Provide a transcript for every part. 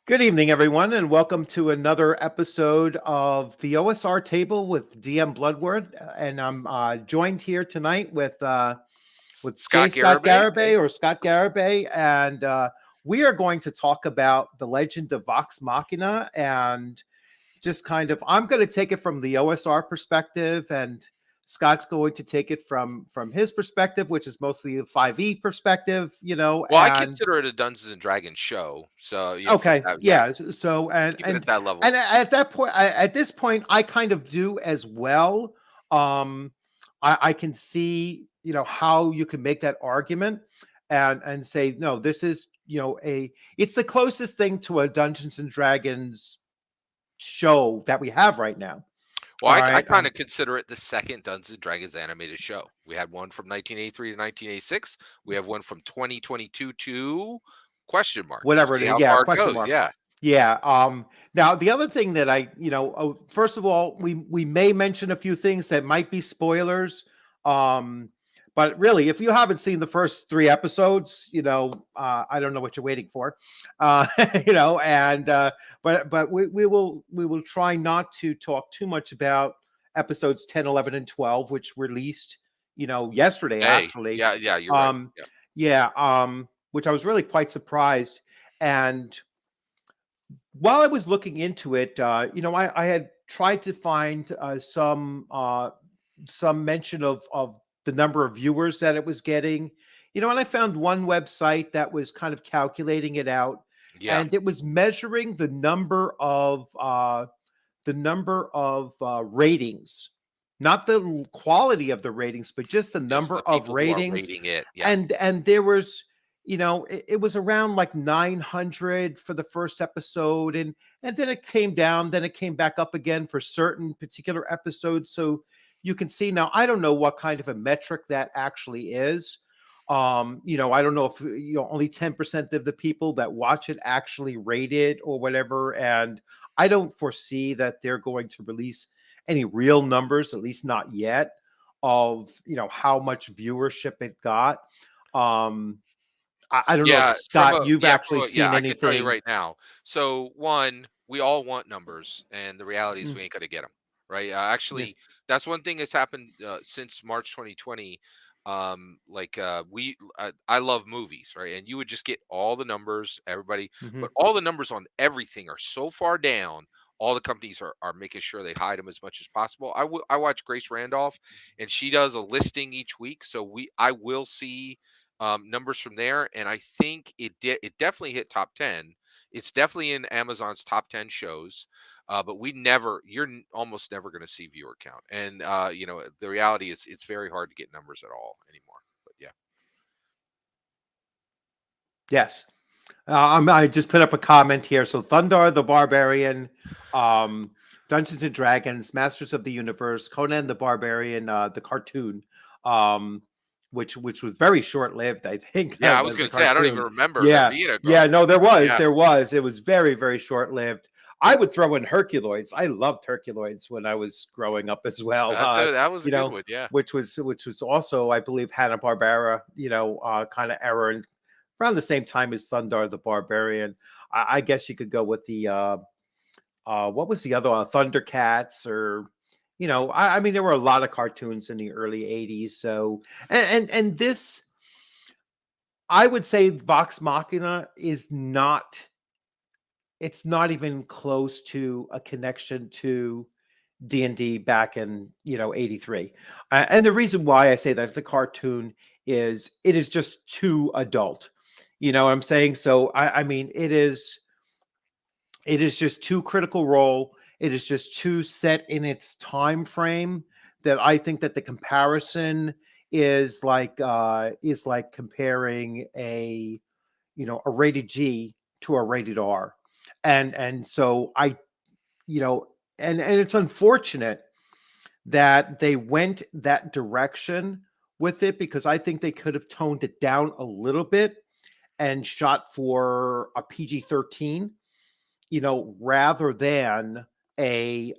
Good evening, everyone, and welcome to another episode of the OSR Table with DM Bluddworth. And I'm joined here tonight with Scott Scott Garibay. Garibay or Scott Garibay, and we are going to talk about the Legend of Vox Machina and just kind of. I'm going to take it from the OSR perspective, and Scott's going to take it from his perspective, which is mostly the 5e perspective, Well, I consider it a Dungeons and Dragons show, so okay, yeah. So keep it at that level. and at that point, at this point, I kind of do as well. I can see how you can make that argument and say no, this is it's the closest thing to a Dungeons and Dragons show that we have right now. Well, I kind of consider it the second Dungeons and Dragons animated show. We had one from 1983 to 1986. We have one from 2022 to question mark. Whatever it is, yeah, question mark. Yeah. Yeah. Now the other thing that first of all, we may mention a few things that might be spoilers. But really, if you haven't seen the first 3 episodes, I don't know what you're waiting for. But we will try not to talk too much about episodes 10, 11, and 12, which released, yesterday, actually. Yeah, you're right. Which I was really quite surprised. And while I was looking into it, I had tried to find some mention of the number of viewers that it was getting, and I found one website that was kind of calculating it out, and it was measuring the number of ratings, not the quality of the ratings, but just the number of ratings. Rating it. Yeah. And there was, it was around like 900 for the first episode, and then it came down, then it came back up again for certain particular episodes. So you can see now, I don't know what kind of a metric that actually is. I don't know if only 10% of the people that watch it actually rate it or whatever. And I don't foresee that they're going to release any real numbers, at least not yet, of how much viewership it got. I don't know, Scott, you've actually seen anything. I can tell you right now. So one, we all want numbers, and the reality is we ain't gonna get them, right? That's one thing that's happened since March 2020. I love movies, right? And you would just get all the numbers, everybody, but all the numbers on everything are so far down. All the companies are making sure they hide them as much as possible. I watch Grace Randolph, and she does a listing each week, so I will see numbers from there, and I think it definitely hit top 10. It's definitely in Amazon's top 10 shows, but you're almost never going to see viewer count, and the reality is it's very hard to get numbers at all anymore. But yeah. Yes. I just put up a comment here. So Thundar the Barbarian, Dungeons and Dragons, Masters of the Universe, Conan the Barbarian, the cartoon, which was very short-lived, I think. Yeah, I was going to say, I don't even remember. Yeah, no, there was. It was very, very short-lived. I would throw in Herculoids. I loved Herculoids when I was growing up as well. That was a good one, yeah. Which was also, I believe, Hanna-Barbera, kind of era, and around the same time as Thundar the Barbarian. I guess you could go with the what was the other one? Thundercats, or I mean, there were a lot of cartoons in the early 80s. So and this, I would say Vox Machina is not. It's not even close to a connection to D&D back in 83. And the reason why I say that the cartoon is it is just too adult. You know what I'm saying? So I mean, it is just too Critical Role. It is just too set in its time frame that I think that the comparison is like comparing a rated G to a rated R. And so and it's unfortunate that they went that direction with it, because I think they could have toned it down a little bit and shot for a PG-13, rather than rather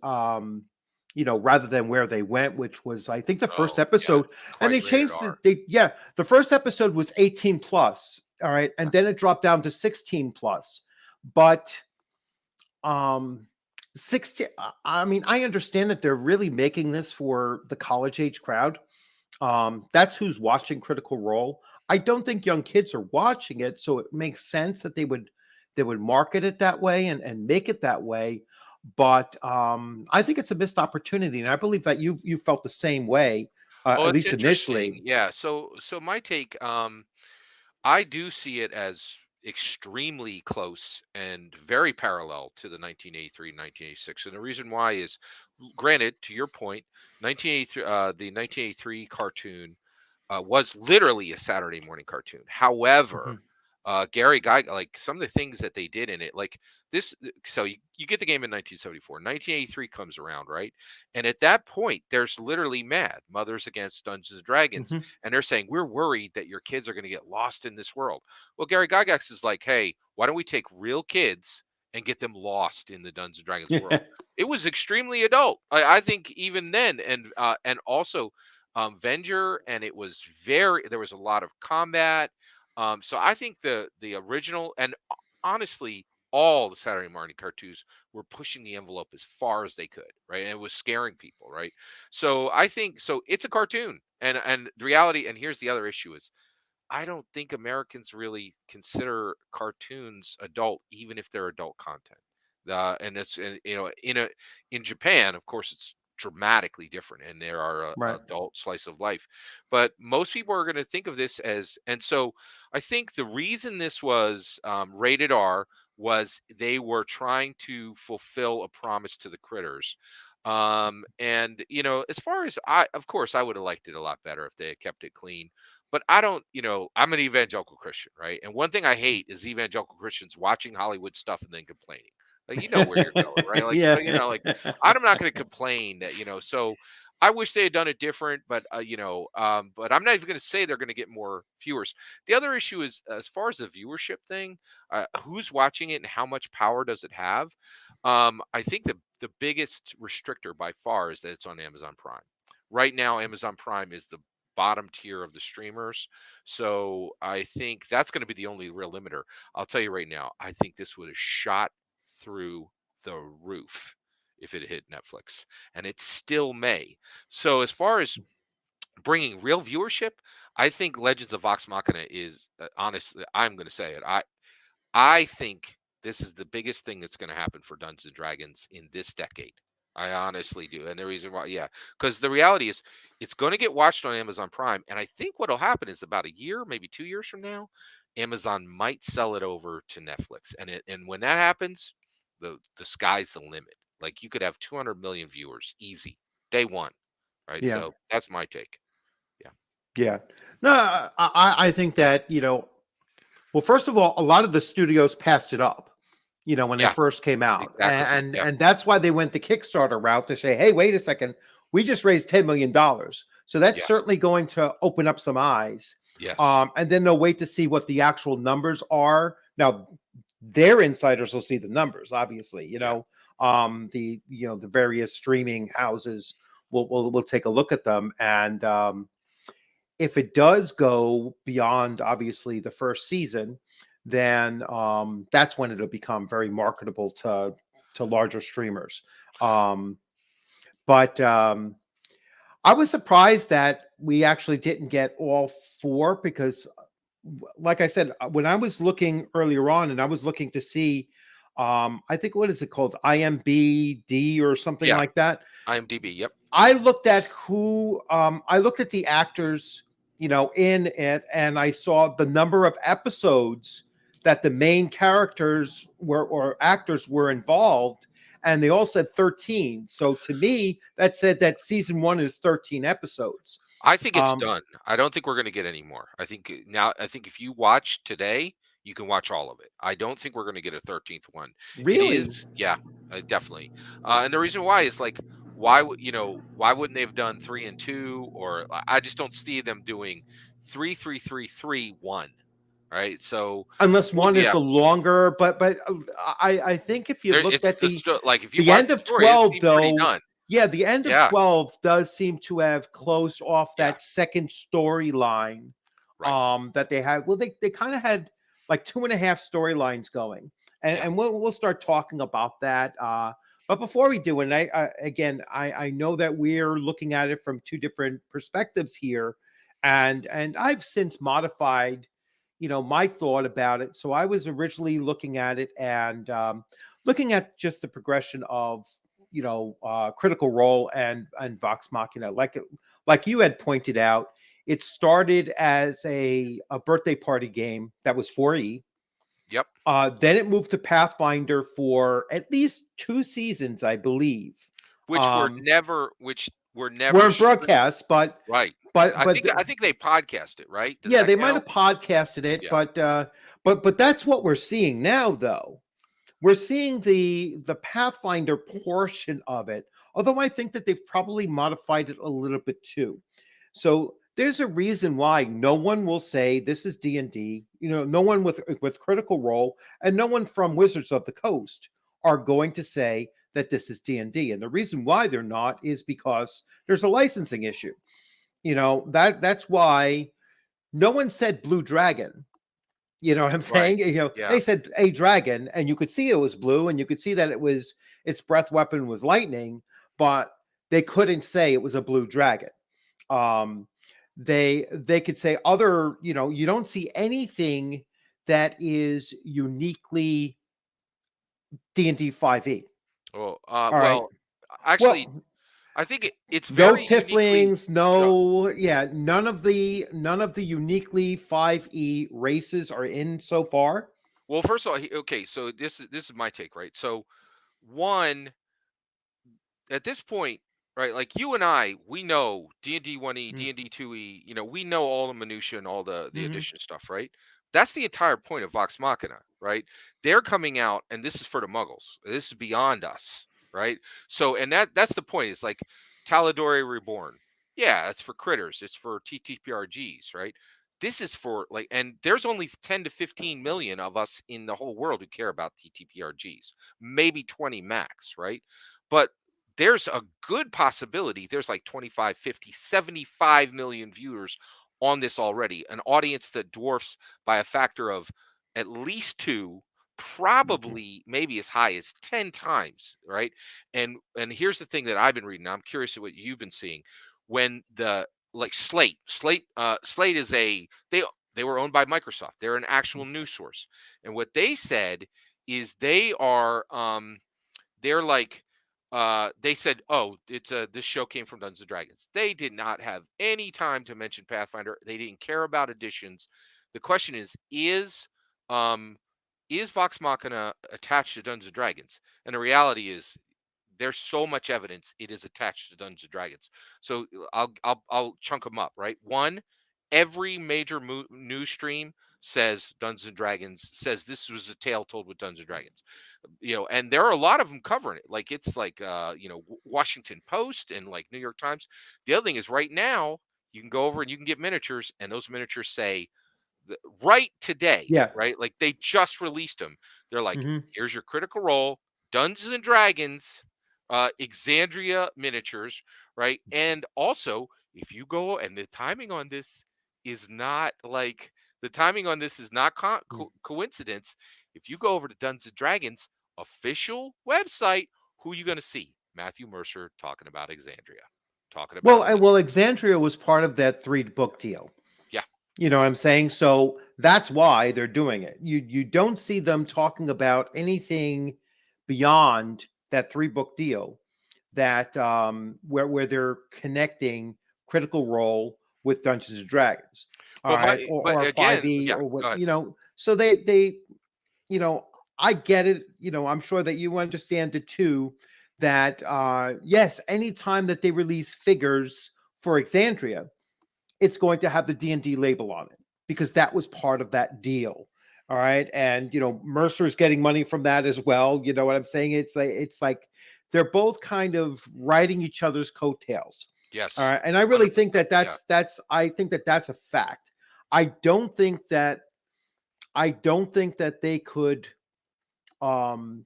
than where they went, which was, I think, the first episode. And they changed the first episode was 18 plus. All right. And then it dropped down to 16 plus. But 60. I mean, I understand that they're really making this for the college age crowd. That's who's watching Critical Role. I don't think young kids are watching it, so it makes sense that they would market it that way and make it that way. But I think it's a missed opportunity, and I believe that you felt the same way, Well, at it's least interesting. initially. Yeah. So my take, I do see it as extremely close and very parallel to the 1983, 1986. And the reason why is, granted, to your point, 1983, the 1983 cartoon was literally a Saturday morning cartoon. However, Mhm, Gary Guy, like some of the things that they did in it, like this. So you get the game in 1974. 1983 comes around, right? And at that point, there's literally mad Mothers Against Dungeons and Dragons, mhm. and they're saying we're worried that your kids are going to get lost in this world. Well, Gary Gygax is like, hey, why don't we take real kids and get them lost in the Dungeons and Dragons world? It was extremely adult. I think even then, and also Venger, and it was very. There was a lot of combat. So I think the original, and honestly, all the Saturday morning cartoons were pushing the envelope as far as they could, right? And it was scaring people, right? So I think so. It's a cartoon, and the reality. And here's the other issue: is I don't think Americans really consider cartoons adult, even if they're adult content. And it's and, in Japan, of course, it's dramatically different, and there are Right. adult slice of life. But most people are going to think of this as, and so I think the reason this was rated R was they were trying to fulfill a promise to the critters. And as far as of course, I would have liked it a lot better if they had kept it clean, but I don't, I'm an evangelical Christian, right? And one thing I hate is evangelical Christians watching Hollywood stuff and then complaining. Like, you know where you're going, right? Like, Yeah. like I'm not going to complain that, so I wish they had done it different, but, but I'm not even going to say they're going to get more viewers. The other issue is, as far as the viewership thing, who's watching it and how much power does it have? I think the biggest restrictor by far is that it's on Amazon Prime. Right now, Amazon Prime is the bottom tier of the streamers. So I think that's going to be the only real limiter. I'll tell you right now, I think this would have shot through the roof if it hit Netflix, and it still may. So as far as bringing real viewership, I think Legends of Vox Machina is, honestly, I'm going to say it. I think this is the biggest thing that's going to happen for Dungeons and Dragons in this decade. I honestly do. And the reason why, yeah, because the reality is it's going to get watched on Amazon Prime. And I think what will happen is about a year, maybe 2 years from now, Amazon might sell it over to Netflix. And when that happens, the sky's the limit. Like, you could have 200 million viewers easy day one, right? Yeah. So that's my take. Yeah. Yeah. No, I think that, well, first of all, a lot of the studios passed it up, when they Yeah, first came out. exactly. And Yeah. and that's why they went the Kickstarter route to say, hey, wait a second, we just raised $10 million. So that's Yeah. certainly going to open up some eyes. Yes. And then they'll wait to see what the actual numbers are. Now, their insiders will see the numbers, obviously, Yeah. the various streaming houses will take a look at them. And if it does go beyond obviously the first season, then that's when it'll become very marketable to larger streamers. Um, but I was surprised that we actually didn't get all four because, like I said, when I was looking earlier on, and I was looking to see, I think what is it called, IMBD or something Yeah. like that. IMDb. Yep. I looked at I looked at the actors, in it, and I saw the number of episodes that the main characters were or actors were involved, and they all said 13. So to me, that said that season one is 13 episodes. I think it's Um, done. I don't think we're going to get any more. I think now, I think if you watch today, you can watch all of it. I don't think we're going to get a 13th one. It really, is, yeah, definitely. And the reason why is like, why would why wouldn't they have done 3 and 2? Or I just don't see them doing 3, 3, 3, 3, 1. Right. So unless one is yeah, a longer, but I think if you there, looked it's at just like if you the watch end the of story, it 12, seems pretty though, done. yeah, the end of Yeah. 12 does seem to have closed off Yeah. that second storyline Right. that they had. Well, they kind of had like two and a half storylines going. and, Yeah. and we'll start talking about that. But before we do, and I know that we're looking at it from two different perspectives here, and I've since modified, my thought about it. So I was originally looking at it and looking at just the progression of Critical Role and Vox Machina, like you had pointed out. It started as a birthday party game that was 4E. Yep. Then it moved to Pathfinder for at least 2 seasons, I believe. Which were never Weren't broadcast, but right. but I but think they podcast it, right? Does yeah, that they might count? have podcasted it, Yeah. but that's what we're seeing now, though. We're seeing the Pathfinder portion of it, although I think that they've probably modified it a little bit too. So there's a reason why no one will say this is D&D. No one with Critical Role and no one from Wizards of the Coast are going to say that this is D&D. And the reason why they're not is because there's a licensing issue. That's why no one said Blue Dragon. You know what I'm Right. saying? Yeah. They said a dragon, and you could see it was blue, and you could see that its breath weapon was lightning, but they couldn't say it was a blue dragon. They could say other, you don't see anything that is uniquely D&D 5e. Well, All right. actually, Well, I think it's no very uniquely. tieflings, no, yeah, none of the uniquely 5e races are in so far. Well, first of all, okay, so this is my take, right? So, one, at this point, right, like you and I, we know D&D 1E, Mm, D&D 2E, we know all the minutia and all the mhm. addition stuff, right? That's the entire point of Vox Machina, right? They're coming out, and this is for the Muggles. This is beyond us, right? So, and that's the point. It's like Taladore Reborn. Yeah, it's for critters. It's for TTRPGs, right? This is for like, and there's only 10 to 15 million of us in the whole world who care about TTRPGs, maybe 20 max, right? But there's a good possibility there's like 25, 50, 75 million viewers on this already, an audience that dwarfs by a factor of at least 2, Mhm. probably maybe as high as 10 times, right? And here's the thing that I've been reading. I'm curious what you've been seeing. When the like Slate is they were owned by Microsoft. They're an actual news source. And what they said is they're like they said, oh, it's this show came from Dungeons and Dragons. They did not have any time to mention Pathfinder. They didn't care about additions. The question um is Vox Machina attached to Dungeons and Dragons? And the reality is there's so much evidence it is attached to Dungeons and Dragons. So I'll chunk them up, right? One, every major news stream says Dungeons and Dragons, says this was a tale told with Dungeons and Dragons. And there are a lot of them covering it. Like it's like Washington Post and like New York Times. The other thing is right now you can go over and you can get miniatures, and those miniatures say right today, Yeah. right? Like they just released them. They're like, Mhm. here's your Critical Role, Dungeons and Dragons, Exandria miniatures, right? And also, if you go, and the timing on this is not like the timing on this is not coincidence. If you go over to Dungeons and Dragons official website, who are you going to see? Matthew Mercer talking about Exandria, talking about Well, Exandria was part of that 3-book deal. yeah, You know what I'm saying? So that's why they're doing it. You don't see them talking about anything beyond that 3-book deal that where they're connecting Critical Role with Dungeons and Dragons. All right, but or again, 5e yeah, or what, go ahead. so they you know, I get it. I'm sure that you understand it too. That yes, anytime that they release figures for Exandria, it's going to have the D&D label on it because that was part of that deal. All right, and Mercer's getting money from that as well. You know what I'm saying? It's like they're both kind of riding each other's coattails. All Yes, right, and I really think 100%. that Yeah. I think that that's a fact. I don't think that they could um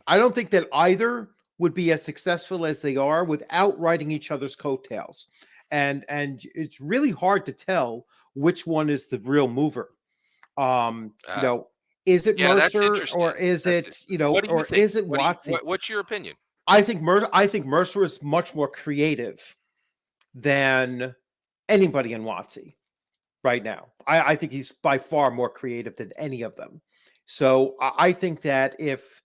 I don't think that either would be as successful as they are without riding each other's coattails. And it's really hard to tell which one is the real mover. Um, you Uh, know, Is it Yeah, that's Mercer or interesting. is it, What do you or think? is it Watsy? What's your opinion? I think Mercer is much more creative than anybody in Watsy right now. I think he's by far more creative than any of them. So I think that if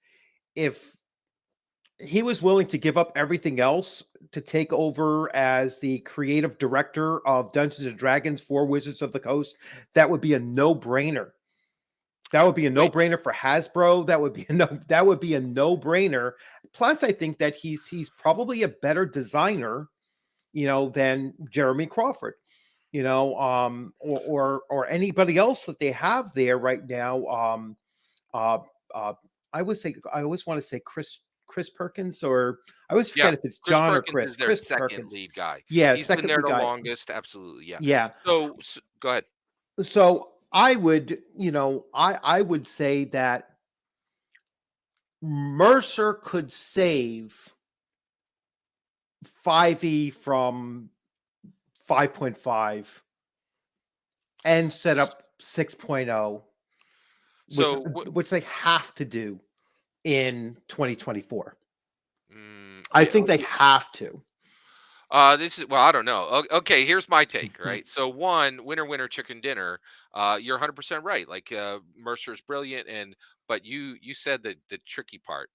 he was willing to give up everything else to take over as the creative director of Dungeons and Dragons for Wizards of the Coast, that would be a no-brainer. That would be a Wait, no-brainer for Hasbro. That would be a no-brainer. Plus, I think that he's probably a better designer, than Jeremy Crawford, or anybody else that they have there right now. Uh, I always want to say Chris Perkins, or I always yeah, forget if it's Chris John or Perkins Chris. is their Chris second Perkins. lead guy. Yeah, He's been second there lead the guy. longest, absolutely, yeah. Yeah. So go ahead. So I would, I would say that Mercer could save 5e from 5.5 and set up 6.0, So which they have to do in 2024. I yeah, think they have to. this is well, I don't know. Okay, here's my take. Right. So one, winner, chicken dinner. You're 100% right. Like Mercer's brilliant, but you said the tricky part.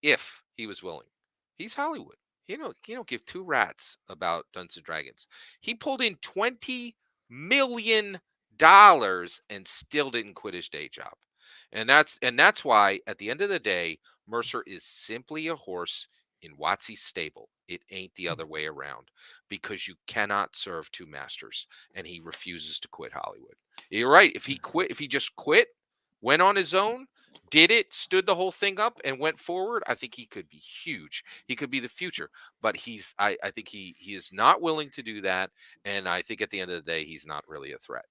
If he was willing, he's Hollywood. You don't give two rats about Dungeons and Dragons. He pulled in $20 million and still didn't quit his day job, and that's why at the end of the day, Mercer is simply a horse in Watsy's stable. It ain't the other way around because you cannot serve two masters, and he refuses to quit Hollywood. You're right. If he just quit, went on his own, did it, stood the whole thing up, and went forward, I think he could be huge. He could be the future. But I think he is not willing to do that, and I think at the end of the day, he's not really a threat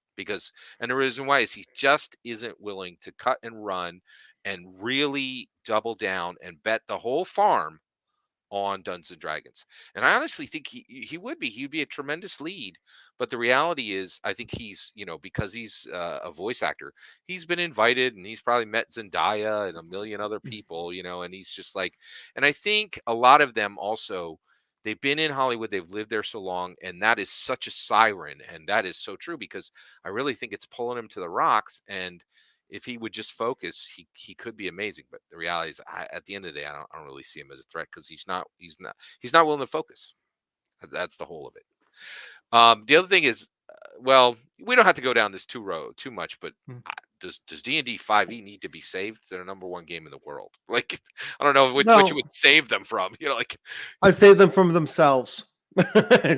and the reason why is he just isn't willing to cut and run and really double down and bet the whole farm on Dungeons and Dragons. And I honestly think he'd be a tremendous lead. But the reality is, I think he's, because he's a voice actor, he's been invited and he's probably met Zendaya and a million other people, and he's just like, and I think a lot of them also, they've been in Hollywood, they've lived there so long, and that is such a siren. And that is so true because I really think it's pulling him to the rocks. And if he would just focus, he could be amazing. But the reality is, at the end of the day, I don't really see him as a threat because he's not willing to focus. That's the whole of it. The other thing is, well, we don't have to go down this too much, but does D&D 5e need to be saved? They're the number one game in the world. Like, I don't know which you would save them from. Like I'd save them from themselves.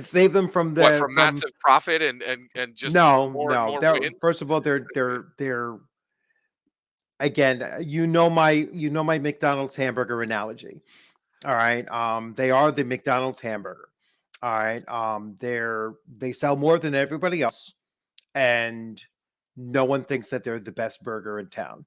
Save them from from massive profit and just more and more wins. First of all, they're again, my McDonald's hamburger analogy. All right. They are the McDonald's hamburger. All right. They sell more than everybody else, and no one thinks that they're the best burger in town.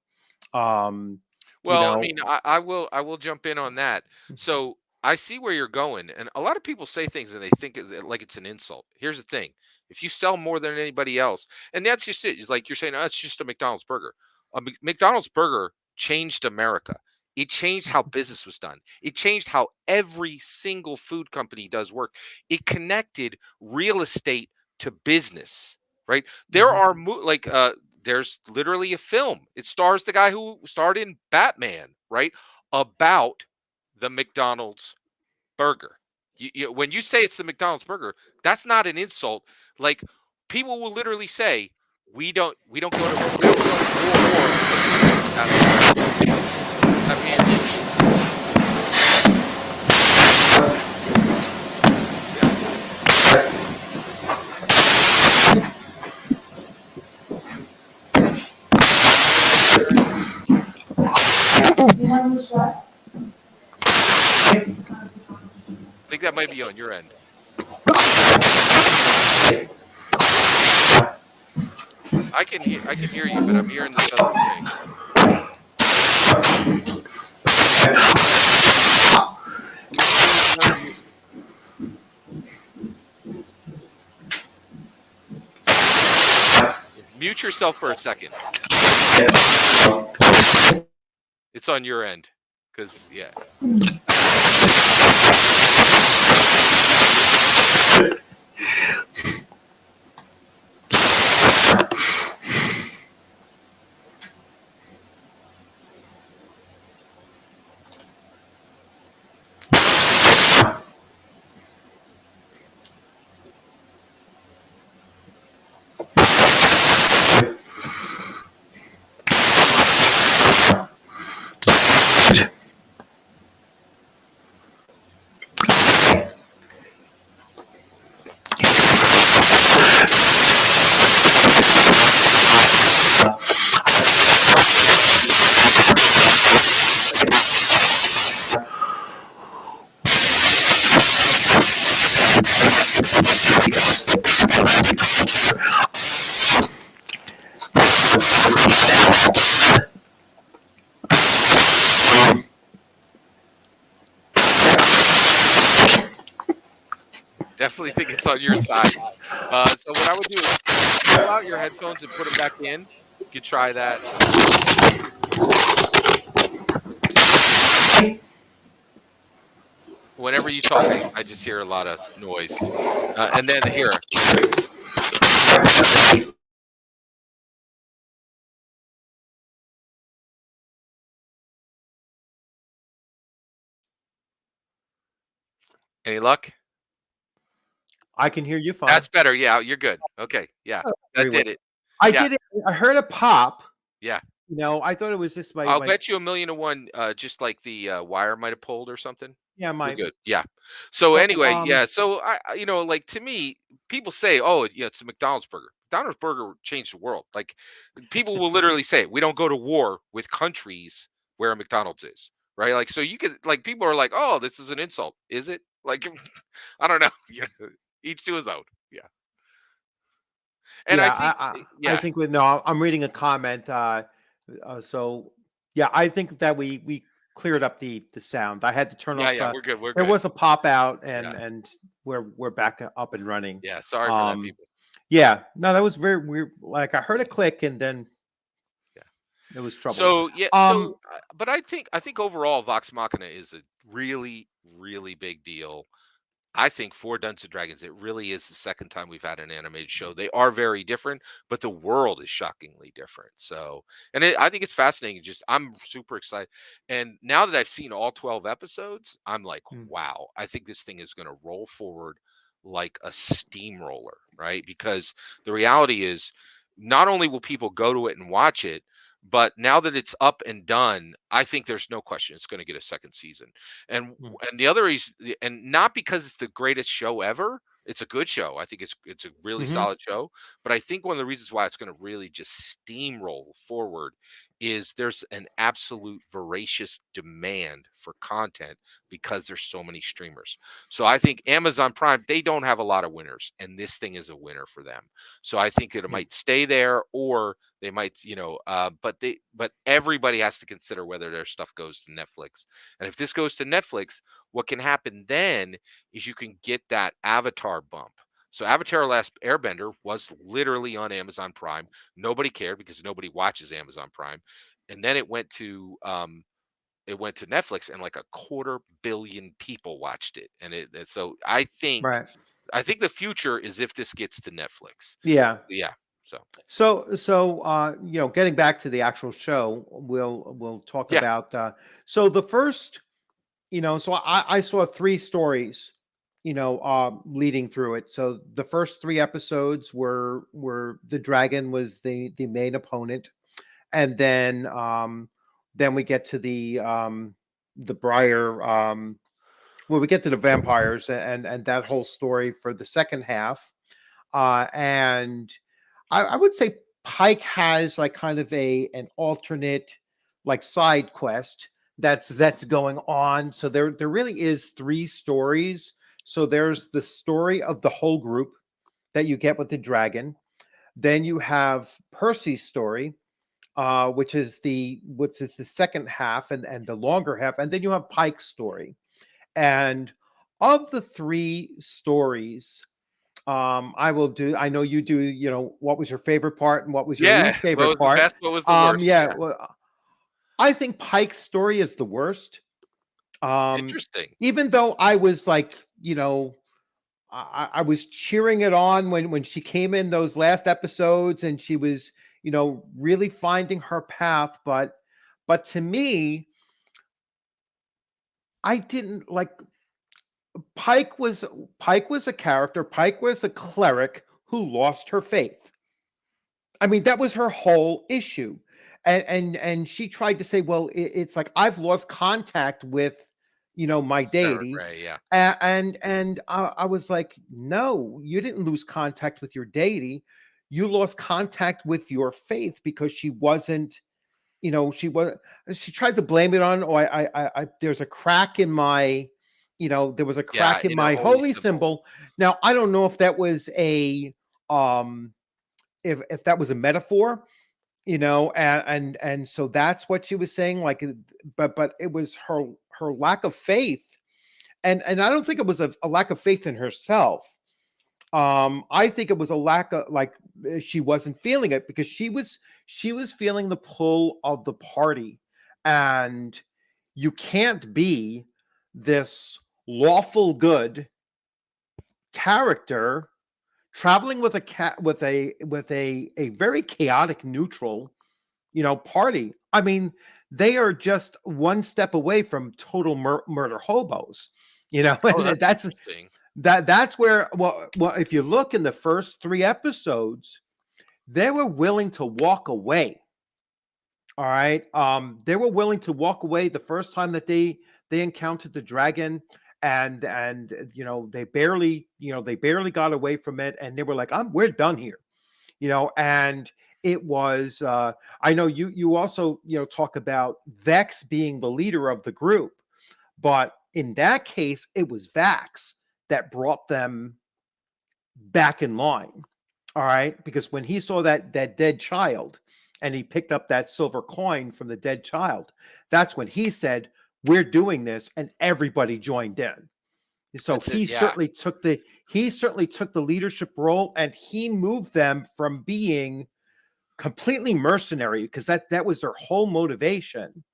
Well, I mean, I will jump in on that. So I see where you're going, and a lot of people say things and they think like it's an insult. Here's the thing: if you sell more than anybody else, and that's just it. It's like you're saying, oh, it's just a McDonald's burger. A McDonald's burger changed America. It changed how business was done. It changed how every single food company does work. It connected real estate to business, right? There are there's literally a film. It stars the guy who starred in Batman, right? About the McDonald's burger. When you say it's the McDonald's burger, that's not an insult. Like people will literally say, we don't go to war. I mean, I think that might be on your end. I can hear you, but I'm hearing this other thing. Mute yourself for a second. It's on your end, because yeah. Definitely think it's on your side. So what I would do is pull out your headphones and put them back in. You could try that. Whenever you talk, I just hear a lot of noise. And then here. Any luck? I can hear you fine. That's better. Yeah, you're good. Okay. Yeah, that did it. I did it. I heard a pop. Yeah. You know, I thought it was just my. I'll bet you $1,000,000 just like the wire might have pulled or something. Yeah, We're good. Yeah. So So, anyway, yeah. So I, like to me, people say, "Oh, yeah, it's a McDonald's burger." McDonald's burger changed the world. Like people will literally say, "We don't go to war with countries where a McDonald's is." Right? Like so, you could like people are like, "Oh, this is an insult." Is it? Like I don't know. Each to his own. Yeah. And yeah, I think, I think with no, I'm reading a comment. So yeah, I think that we cleared up the sound. I had to turn off. Yeah, we're good. There was a pop out, and we're back up and running. Yeah, sorry for that, people. Yeah, no, that was very weird. Like I heard a click, and then it was trouble. So yeah, but I think overall, Vox Machina is a really, really big deal. I think for Dungeons and Dragons, it really is the second time we've had an animated show. They are very different, but the world is shockingly different. So, and I think it's fascinating. I'm super excited. And now that I've seen all 12 episodes, I'm like, wow, I think this thing is going to roll forward like a steamroller, right? Because the reality is, not only will people go to it and watch it, but now that it's up and done, I think there's no question it's going to get a second season. And the other reason, and not because it's the greatest show ever, it's a good show. I think it's a really solid show. But I think one of the reasons why it's going to really just steamroll forward is there's an absolute voracious demand for content because there's so many streamers. So I think Amazon Prime, they don't have a lot of winners, and this thing is a winner for them. So I think it might stay there, or they might, but everybody has to consider whether their stuff goes to Netflix. And if this goes to Netflix, what can happen then is you can get that Avatar bump. So Avatar Last Airbender was literally on Amazon Prime. Nobody cared because nobody watches Amazon Prime. And then it went to Netflix, and like 250 million people watched it. And so I think the future is if this gets to Netflix. Yeah. Yeah. So getting back to the actual show, we'll talk about so the first, so I saw 3 stories, leading through it. So the first 3 episodes were the dragon was the main opponent, and then we get to the Briar, we get to the vampires and that whole story for the second half, and I would say Pike has like kind of an alternate like side quest that's going on. So there really is 3 stories. So there's the story of the whole group that you get with the dragon. Then you have Percy's story, which is the second half and the longer half. And then you have Pike's story. And of the 3 stories, I know you do, what was your favorite part and what was your least favorite part? What was the worst? Well, I think Pike's story is the worst. Interesting. Even though I was like, I was cheering it on when she came in those last episodes and she was, really finding her path. But to me, I didn't like Pike was a character. Pike was a cleric who lost her faith. I mean, that was her whole issue. And she tried to say, well, it's like I've lost contact with, my Spirit deity. Ray, yeah. And I was like, no, you didn't lose contact with your deity. You lost contact with your faith because she wasn't, she tried to blame it on, there's a crack in my, there was a crack in in her my holy holy symbol. symbol. Now, I don't know if that was um, if that was a metaphor, and so that's what she was saying, like, but it was her lack of faith, and I don't think it was a lack of faith in herself. I think it was a lack of, like, she wasn't feeling it because she was feeling the pull of the party, and you can't be this lawful good character traveling with a cat with a very chaotic neutral, party. I mean, they are just one step away from total murder hobos, Oh, and that's interesting. that's where, well, if you look in the first 3 episodes, they were willing to walk away. All right. They were willing to walk away the first time that they encountered the dragon, and they barely got away from it, and they were like, we're done here. And it was, I know you also, talk about Vex being the leader of the group, but in that case, it was Vax that brought them back in line. All right, because when he saw that dead child, and he picked up that silver coin from the dead child, that's when he said, "We're doing this," and everybody joined in. So That's it. Yeah. he certainly took the leadership role, and he moved them from being completely mercenary, because that was their whole motivation,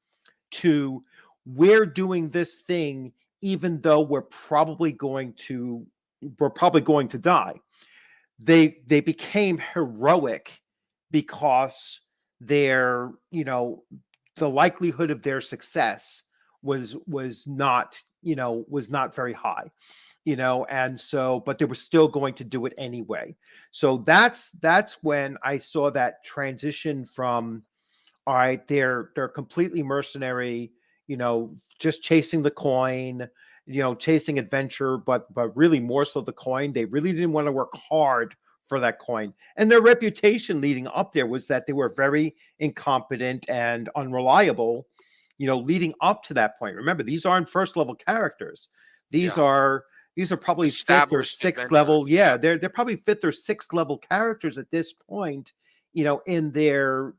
to, we're doing this thing even though we're probably going to die. They became heroic because their, the likelihood of their success was not, was not very high, and so, but they were still going to do it anyway. So that's when I saw that transition from, all right, they're completely mercenary, just chasing the coin, chasing adventure, but really more so the coin. They really didn't want to work hard for that coin. And their reputation leading up there was that they were very incompetent and unreliable, leading up to that point. Remember, these aren't first level characters. These Yeah. are probably fifth or Established sixth adventurers. level. Yeah, Yeah. they're probably fifth or sixth level characters at this point, in their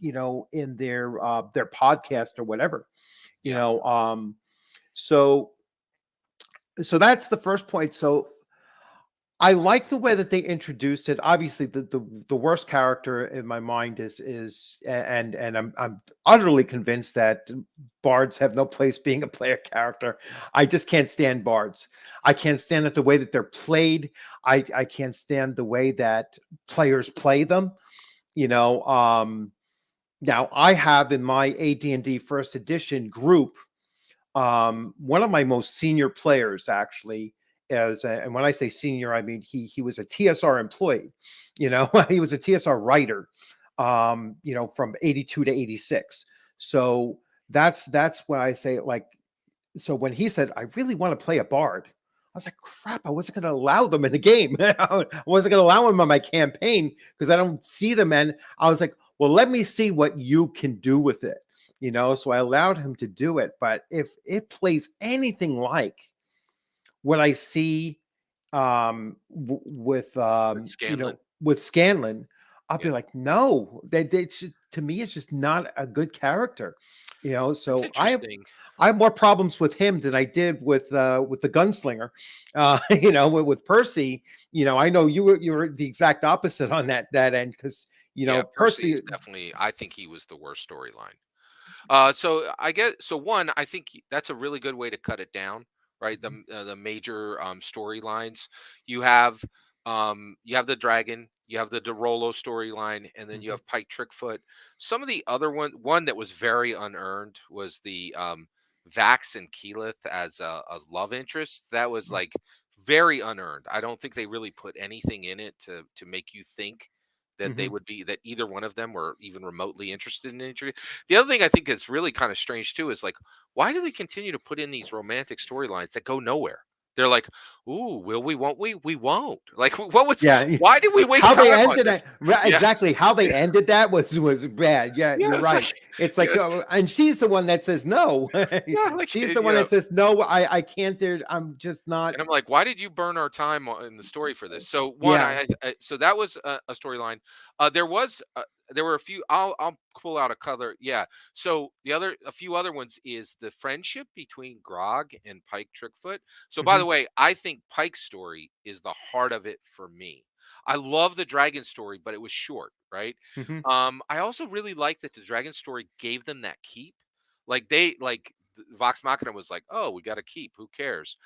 podcast or whatever, you Yeah. know so that's the first point. So I like the way that they introduced it. Obviously, the worst character in my mind and I'm utterly convinced that bards have no place being a player character. I just can't stand bards. I can't stand it the way that they're played. I can't stand the way that players play them. Now, I have in my AD&D First Edition group, one of my most senior players actually is, and when I say senior, I mean he was a TSR employee. He was a TSR writer, from 82 to 86. So that's when I say, like, so when he said, I really want to play a bard, I was like, crap, I wasn't going to allow them in the game. I wasn't going to allow them on my campaign because I don't see them. And I was like, well, let me see what you can do with it. So I allowed him to do it. But if it plays anything like what I see, With Scanlan. with Scanlan, I'll be Yeah. like, no, to me, it's just not a good character. That's So interesting. I have more problems with him than I did with the gunslinger. With Percy, I know you were the exact opposite on that end, because Yeah, Percy Percy. is definitely, I think he was the worst storyline. So I get so one, I think that's a really good way to cut it down, right? Mhm, The major storylines you have the dragon, you have the Derolo storyline, and then you mhm, have Pike Trickfoot. Some of the other one that was very unearned was the Vax and Keyleth as a love interest. That was mm, like very unearned. I don't think they really put anything in it to make you think that they mhm. would be that either one of them were even remotely interested in each other. The other thing I think is really kind of strange too is like, why do they continue to put in these romantic storylines that go nowhere? They're like, "Ooh, will we? Won't we? We won't." Like, what was? Yeah, Why did we waste how they time on ended this? it, right, Yeah, exactly. How they ended that was bad. Yeah, yeah, you're it's right. like, It's like, yes, and she's the one that says no. yeah, like She's the one that says no. I can't. There, I'm just not. and I'm like, why did you burn our time in the story for this? So one, Yeah. so that was a storyline. There were a few. I'll pull out a color. Yeah. So a few other ones is the friendship between Grog and Pike Trickfoot. So by Hmm. the way, I think Pike's story is the heart of it for me. I love the dragon story, but it was short, right? Hmm. I also really like that the dragon story gave them that keep. Like they like Vox Machina was like, oh, we got to keep. Who cares?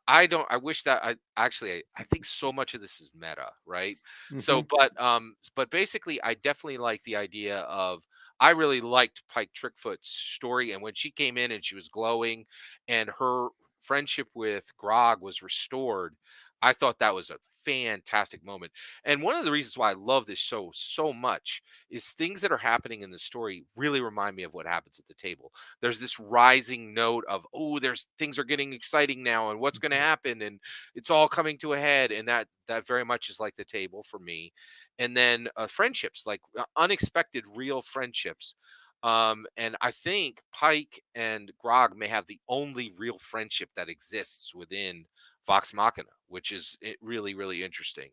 I don't. I wish that I think so much of this is meta, right? So, Hmm. but basically, I definitely like the idea of. I really liked Pike Trickfoot's story, and when she came in and she was glowing, and her friendship with Grog was restored, I thought that was a fantastic moment. And one of the reasons why I love this show so much is things that are happening in the story really remind me of what happens at the table. There's this rising note of, oh, there's things are getting exciting now and what's going to happen and it's all coming to a head, and that very much is like the table for me. And then friendships, like unexpected real friendships. And I think Pike and Grog may have the only real friendship that exists within Vox Machina, which is really, really interesting.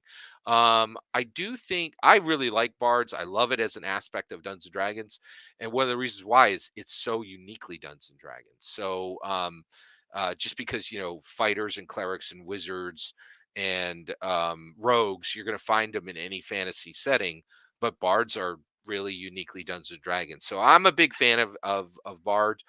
I do think I really like bards. I love it as an aspect of Dungeons and Dragons, and one of the reasons why is it's so uniquely Dungeons and Dragons. So just because fighters and clerics and wizards and rogues, you're going to find them in any fantasy setting, but bards are really uniquely Dungeons and Dragons. So I'm a big fan of bard.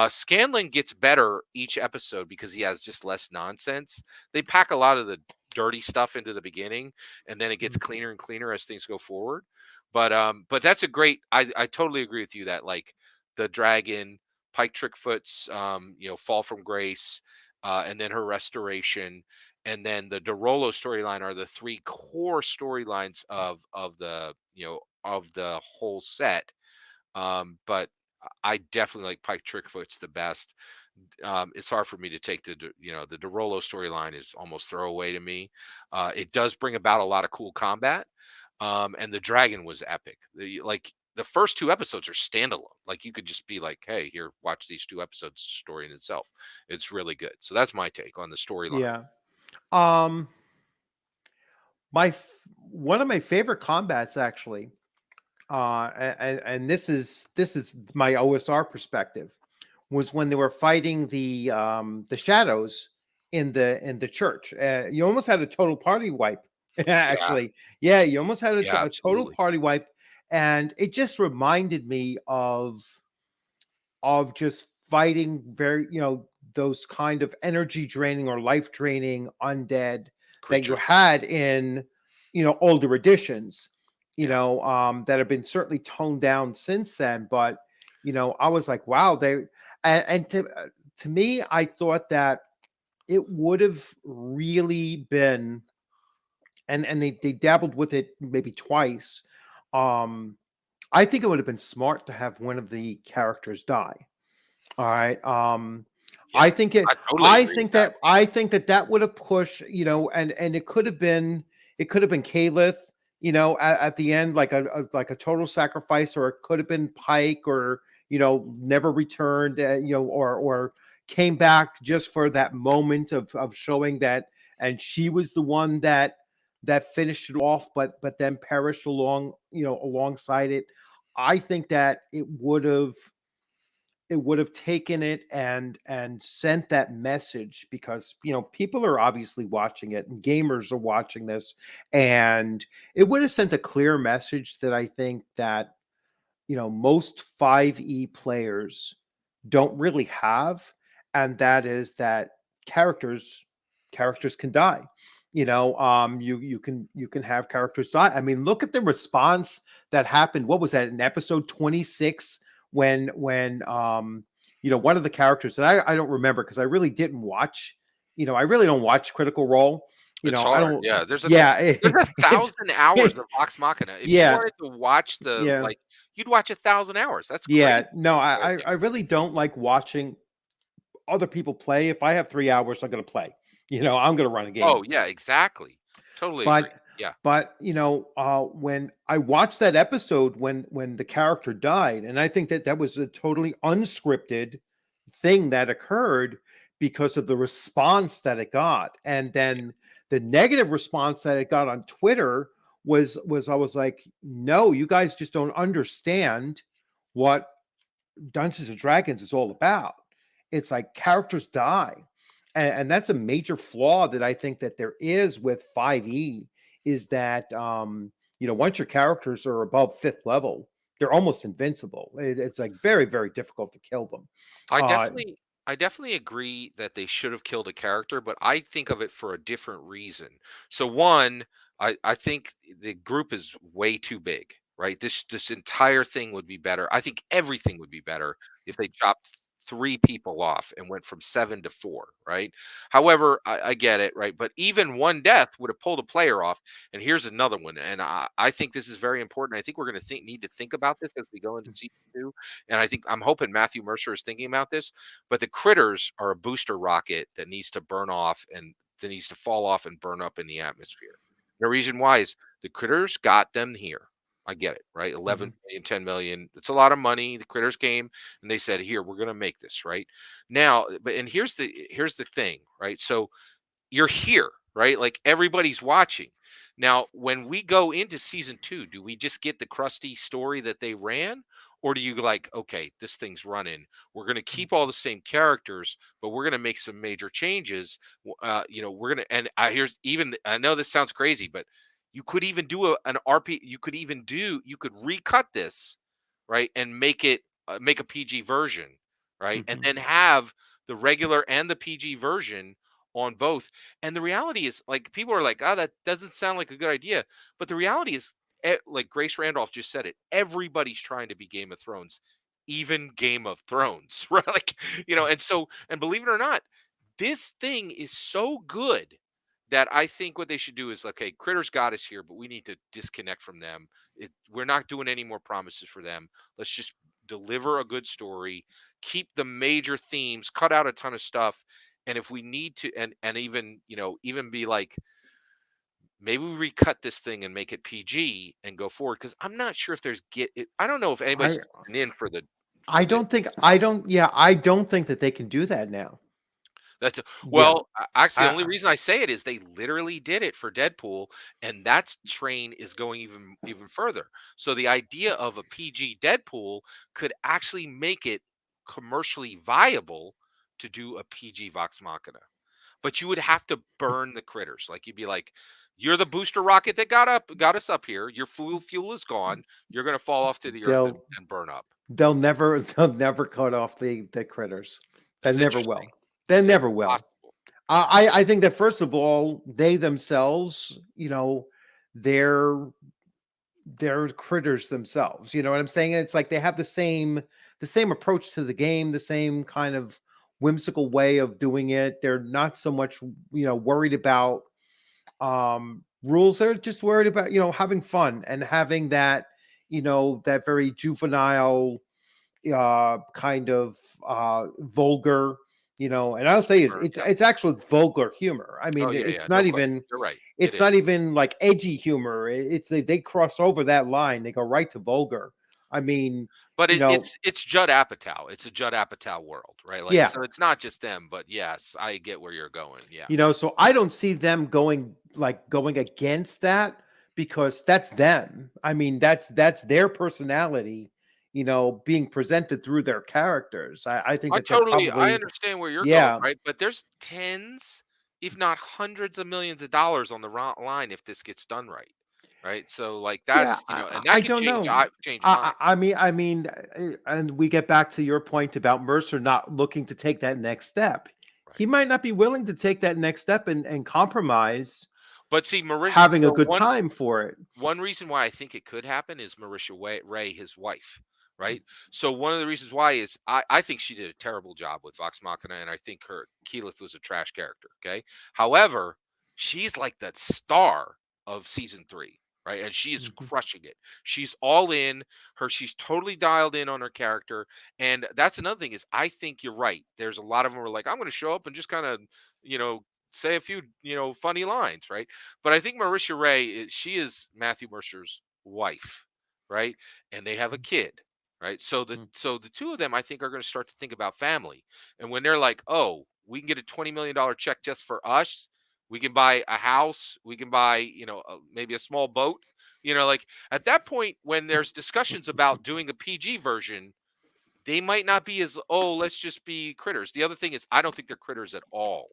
Scanlan gets better each episode because he has just less nonsense. They pack a lot of the dirty stuff into the beginning, and then it gets Hmm. cleaner and cleaner as things go forward. But that's a great. I totally agree with you that like the dragon, Pike Trickfoot's fall from grace, and then her restoration, and then the Derolo storyline are the three core storylines of the whole set. But I definitely like Pike Trickfoot's the best. It's hard for me to take the Derolo storyline is almost throwaway to me. It does bring about a lot of cool combat, and the dragon was epic. The first two episodes are standalone. Like you could just be like, "Hey, here, watch these two episodes." Story in itself, it's really good. So that's my take on the storyline. Yeah. Um. One of my favorite combats actually. And this is my OSR perspective, was when they were fighting the shadows in the church. You almost had a total party wipe, Yeah, actually. Yeah, you almost had yeah, a total absolutely. party wipe, and it just reminded me of just fighting very, those kind of energy draining or life draining undead that you Creatures. had in, older editions, Yeah, that have been certainly toned down since then. But, I was like, wow, and to me, I thought that it would have really been, and they dabbled with it maybe twice. Um, I think it would have been smart to have one of the characters die. All right. yeah. I totally agree with that. I think that that would have pushed, and it could have been Caliph, at the end, like like a total sacrifice, or it could have been Pike, or never returned, or came back just for that moment of showing that, and she was the one that finished it off, but then perished alongside it. I think that it would have taken it and sent that message, because people are obviously watching it and gamers are watching this, and it would have sent a clear message that I think most 5e players don't really have, and that is that characters can die. You can have characters die. I mean, look at the response that happened. What was that in episode 26 when one of the characters that I don't remember because I really didn't watch. I really don't watch Critical Role. It's I hard. don't. Yeah, there's a Yeah, there's a it's 1,000 hours of Vox Machina. If you yeah, wanted to watch the yeah, like, you'd watch 1,000 hours. That's yeah. crazy. No, Right, I yeah. I really don't like watching other people play. If I have 3 hours, I'm going to play. I'm going to run a Oh, game. yeah, exactly. Totally agree. But Yeah. when I watched that episode when the character died, and I think that was a totally unscripted thing that occurred because of the response that it got, and then the negative response that it got on Twitter was I was like, no, you guys just don't understand what Dungeons and Dragons is all about. It's like characters die. And that's a major flaw that I think that there is with 5e is that once your characters are above fifth level, they're almost invincible. It's like very, very difficult to kill them. I Uh definitely I definitely agree that they should have killed a character, but I think of it for a different reason. So one, I think the group is way too big, right? This entire thing would be better. I think everything would be better if they chopped 3 people off and went from 7 to 4, right? However, I get it, right? But even one death would have pulled a player off. And here's another one. And I think this is very important. I think we're going to need to think about this as we go into season 2. And I'm hoping Matthew Mercer is thinking about this. But the critters are a booster rocket that needs to burn off and that needs to fall off and burn up in the atmosphere. The reason why is the critters got them here. I get it, right? 11 mhm, million, 10 million. It's a lot of money. The critters came and they said, "Here, we're going to make this," right? Now, but and here's the thing, right? So you're here, right? Like everybody's watching. Now, when we go into season 2, do we just get the crusty story that they ran? Or do you like, okay, this thing's running. We're going to keep all the same characters, but we're going to make some major changes. We're going to, and I know this sounds crazy, but you could even do an RP. You could recut this, right? And make a PG version, right? And mhm. then have the regular and the PG version on both. And the reality is, like, people are like, "Oh, that doesn't sound like a good idea." But the reality is, like Grace Randolph just said it, everybody's trying to be Game of Thrones, even Game of Thrones, right? Like, and believe it or not, this thing is so good that I think what they should do is, okay, Critters got us here, but we need to disconnect from them. We're not doing any more promises for them. Let's just deliver a good story, keep the major themes, cut out a ton of stuff, and if we need to, and even be like, maybe we recut this thing and make it PG and go forward, because I'm not sure if I don't know if anybody's I in for I the don't think I don't yeah, I don't think that they can do that now. Yeah. well, actually, the only I reason I say it is they literally did it for Deadpool, and that train is going even further. So the idea of a PG Deadpool could actually make it commercially viable to do a PG Vox Machina. But you would have to burn the critters. Like, you'd be like, "You're the booster rocket that got us up here. Your fuel is gone. You're gonna fall off to the earth and, they'll and burn up." they'll never cut off the critters. They That's never interesting. will. They Yeah, never will. possible. I think that first of all, they themselves, they're critters themselves. You know what I'm saying? It's like they have the same approach to the game, the same kind of whimsical way of doing it. They're not so much, worried about rules. They're just worried about, having fun and having that very juvenile kind of vulgar, and I'll say it, Sure, it's yeah. it's actual vulgar humor. I Oh, mean, yeah, it's yeah, no not question. even You're right. It it's is. not even like edgy humor. It's they cross over that line. They go right to vulgar. I mean, But you know, it's Judd Apatow. It's a Judd Apatow world, right? Like, yeah, so it's not just them, but yes, I get where you're going. Yeah. so I don't see them going against that because that's them. I mean, that's their personality, being presented through their characters. I think that they're I probably, understand where you're going, yeah. right? But there's tens, if not hundreds of millions of dollars on the line if this gets done right. right? So like Yeah, that's, and I that could don't change know. change minds. I mean, and we get back to your point about Mercer not looking to take that next step. Right. He might not be willing to take that next step and compromise But see, Marisha, having a so good time for it. one reason why I think it could happen is Marisha Ray, his wife, right? So one of the reasons why is I think she did a terrible job with Vox Machina, and I think her Keyleth was a trash character. Okay, however, she's like the star of season 3, right? And she is Mhm. crushing it. She's all in her. She's totally dialed in on her character, and that's another thing is I think you're right. There's a lot of them who are like, I'm going to show up and just kind of, you know, say a few, funny lines, right? But I think Marisha Ray, she is Matthew Mercer's wife, right? And they have a kid, right? So the two of them, I think, are going to start to think about family. And when they're like, oh, we can get a $20 million check just for us, we can buy a house, we can buy, maybe a small boat. Like at that point, when there's discussions about doing a PG version, they might not be as, oh, let's just be critters. The other thing is I don't think they're critters at all.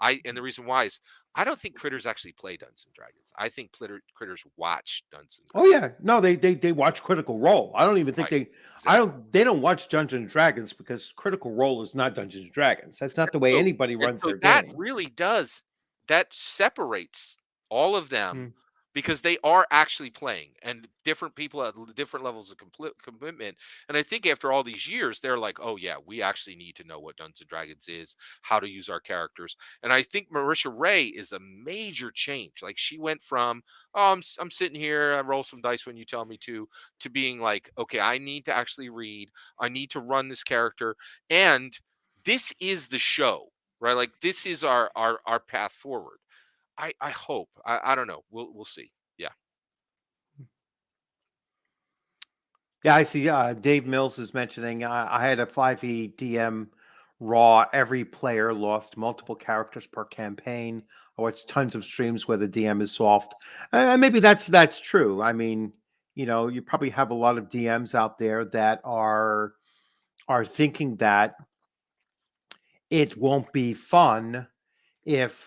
And the reason why is I don't think critters actually play Dungeons and Dragons. I think critters watch Dungeons and Oh Dragons. yeah, no, they watch Critical Role. I don't even think Right. Exactly. they don't watch Dungeons and Dragons because Critical Role is not Dungeons and Dragons. That's not the way So anybody and runs so their that game. really does that separates all of them Mm. because they are actually playing and different people at different levels of commitment. And I think after all these years, they're like, oh yeah, we actually need to know what Dungeons and Dragons is, how to use our characters. And I think Marisha Ray is a major change. Like she went from, oh, I'm sitting here, I roll some dice when you tell me to being like, okay, I need to actually read, I need to run this character, and this is the show, right? Like this is our path forward. I hope. I don't know. We'll see. Yeah. Yeah, I see. Dave Mills is mentioning. I had a 5e DM raw. Every player lost multiple characters per campaign. I watched tons of streams where the DM is soft, and maybe that's true. I mean, you probably have a lot of DMs out there that are thinking that it won't be fun if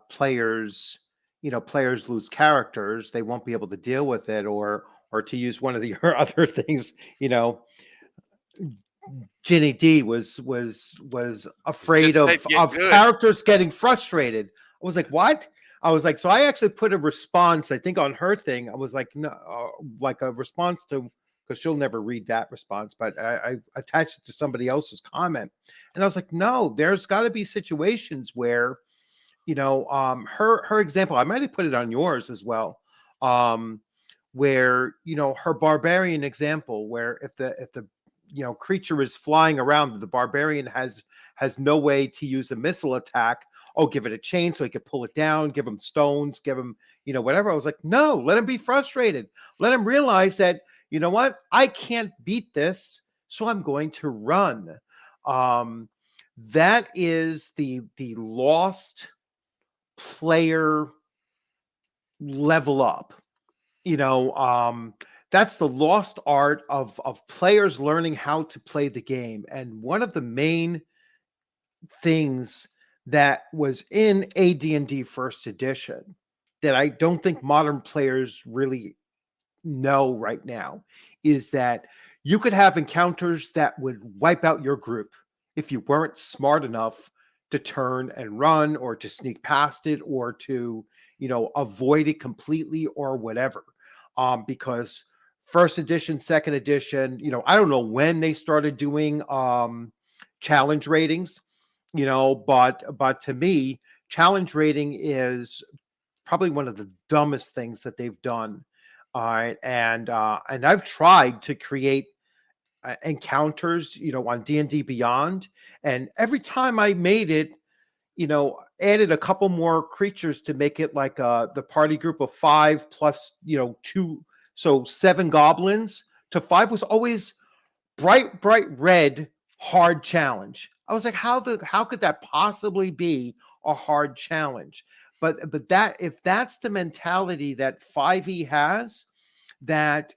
players lose characters. They won't be able to deal with it, or to use one of your other things, Ginny D was afraid Just said of get good. characters getting frustrated. I was like, what? I was like, so I actually put a response, I think, on her thing. I was like, no, like a response to, because she'll never read that response, but I attached it to somebody else's comment, and I was like, no, there's got to be situations where, her example, I might have put it on yours as well, where her barbarian example, where if the creature is flying around, the barbarian has no way to use a missile attack. Oh, give it a chain so he could pull it down, give him stones, give him whatever. I was like, no, let him be frustrated, let him realize that, what, I can't beat this, so I'm going to run. That is the lost player level up. you know um that's the lost art of players learning how to play the game. And one of the main things that was in AD&D first edition that I don't think modern players really know right now is that you could have encounters that would wipe out your group if you weren't smart enough to turn and run, or to sneak past it, or to avoid it completely, or whatever. Because first edition, second edition, I don't know when they started doing challenge ratings, but to me, challenge rating is probably one of the dumbest things that they've done. All right, and I've tried to create encounters, on D&D Beyond, and every time I made it, added a couple more creatures to make it like the party group of 5 plus, 2, so 7 goblins to 5 was always bright red hard challenge. I was like, how could that possibly be a hard challenge? But that, if that's the mentality that 5e has, that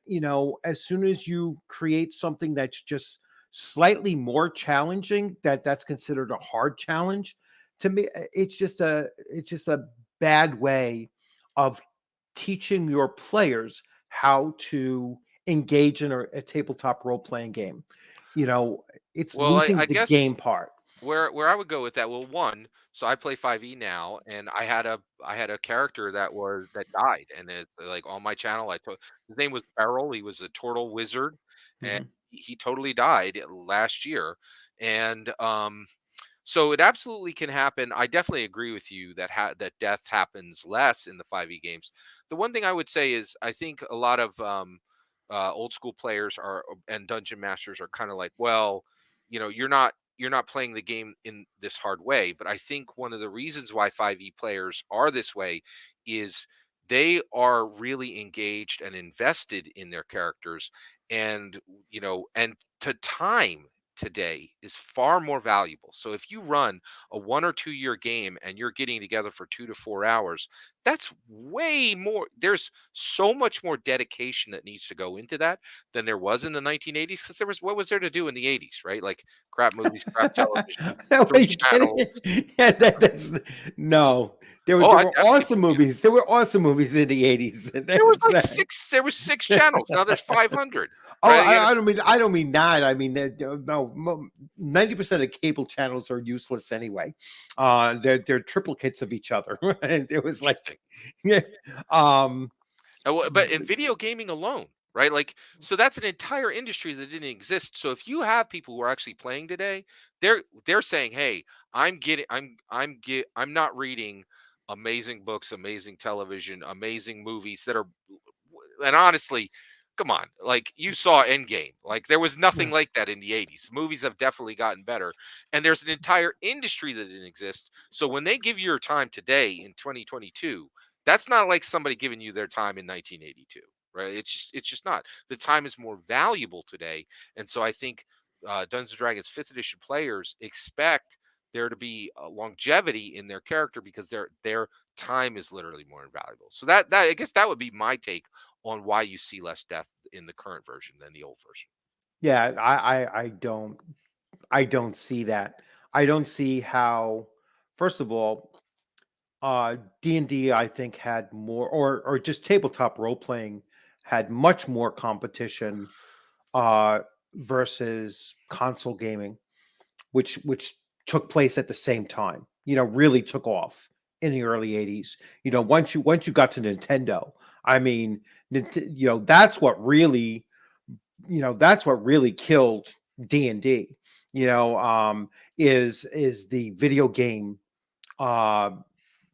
as soon as you create something that's just slightly more challenging, that's considered a hard challenge. To me, it's just a bad way of teaching your players how to engage in a tabletop role playing game. You know, it's Well, I losing the guess game part. where I would go with that, well, one, so I play 5e now, and I had a character that died, and it's like on my channel. I took his name was Beryl. He was a turtle wizard, and Mhm. he totally died last year, and so it absolutely can happen. I definitely agree with you that that death happens less in the 5e games. The one thing I would say is I think a lot of old school players are and dungeon masters are kind of like, well, you're not playing the game in this hard way. But I think one of the reasons why 5e players are this way is they are really engaged and invested in their characters, and and to time today is far more valuable. So if you run a 1 or 2 year game and you're getting together for 2 to 4 hours, that's way more. There's so much more dedication that needs to go into that than there was in the 1980s, because there was, what was there to do in the 80s, right? Like crap movies, crap television, No, are three you kidding? channels. Yeah, that's no. Oh, There I were definitely awesome believe movies. There were awesome movies in the 80s. there was That's, like six. There was 6 channels. Now there's 500, oh, right? I don't mean that. I mean that no, 90% of cable channels are useless anyway. They're triplicates of each other. And it was like, Interesting. yeah, um, But in video gaming alone, right? Like, so that's an entire industry that didn't exist. So if you have people who are actually playing today, they're saying, "Hey, I'm not reading amazing books, amazing television, amazing movies that are." And honestly, come on, like you saw Endgame. Like there was nothing yeah. like that in the 80s. Movies have definitely gotten better, and there's an entire industry that didn't exist. So when they give you your time today in 2022, that's not like somebody giving you their time in 1982, right? It's just not. The time is more valuable today, and so I think Dungeons and Dragons 5th edition players expect there to be a longevity in their character because their time is literally more invaluable. So that I guess that would be my take on why you see less death in the current version than the old version. Yeah, I don't see that. I don't see how, first of all, D&D I think had more, or just tabletop role playing had much more competition uh versus console gaming, which took place at the same time. You know, really took off in the early 80s. You know, once you got to Nintendo, I mean, that's what really, that's what really killed D&D. You know, is the video game uh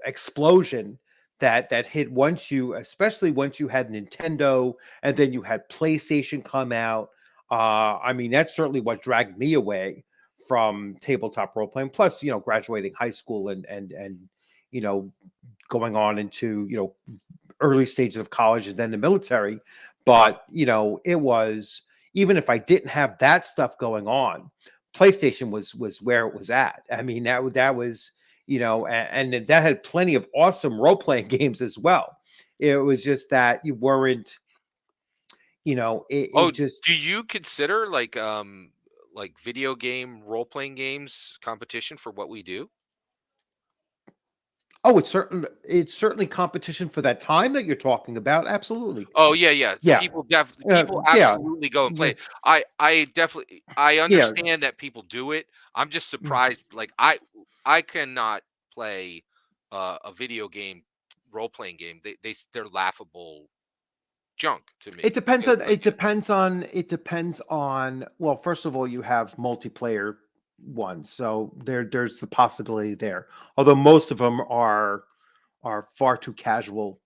explosion that hit once you, especially once you had Nintendo and then you had PlayStation come out. I mean, that's certainly what dragged me away from tabletop role playing. Plus, graduating high school and you know going on into early stages of college and then the military. But it was, even if I didn't have that stuff going on, PlayStation was where it was at. I mean, that was, and that had plenty of awesome role playing games as well. It was just that you weren't, Oh, it just. do you consider like video game role playing games competition for what we do? Oh, it's certainly competition for that time that you're talking about. Absolutely. Oh, yeah, yeah. Yeah. People Yeah. absolutely go and play Yeah. it. I definitely I Yeah. understand that people do it. I'm just Mm. surprised. Like I cannot play a video game role playing game. They're laughable junk to me. You know, like It depends on, well, first of all, you have multiplayer ones. So there's the possibility there. Although most of them are far too casual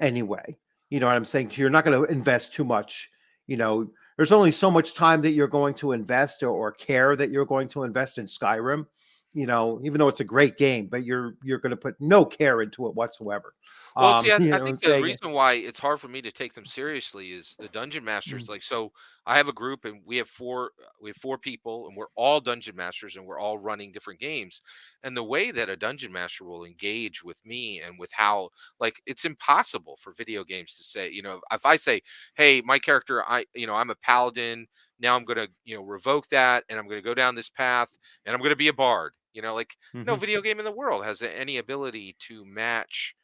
anyway. You know what I'm saying? You're not going to invest too much. There's only so much time that you're going to invest, or care that you're going to invest in Skyrim. Even though it's a great game, but you're going to put no care into it whatsoever. Well, see, You I know what I'm think the saying? reason why it's hard for me to take them seriously is the dungeon Mm. masters. Like, so I have a group, and we have 4 people, and we're all dungeon masters, and we're all running different games. And the way that a dungeon master will engage with me and with how, like, it's impossible for video games to say, if I say, "Hey, my character, I'm a paladin. Now I'm gonna, revoke that, and I'm gonna go down this path, and I'm gonna be a bard." Like no Mhm. video game in the world has any ability to match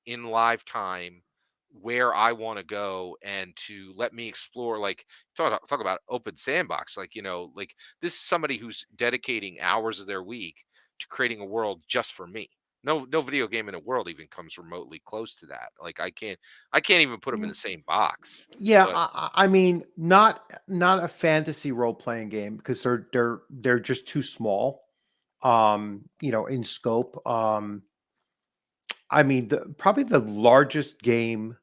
in live time where I want to go and to let me explore. Like talk about open sandbox. Like like this is somebody who's dedicating hours of their week to creating a world just for me. No video game in the world even comes remotely close to that. Like I can't even put them in the same box. Yeah, But I mean, not a fantasy role playing game because they're just too small. In scope. I mean, probably the largest game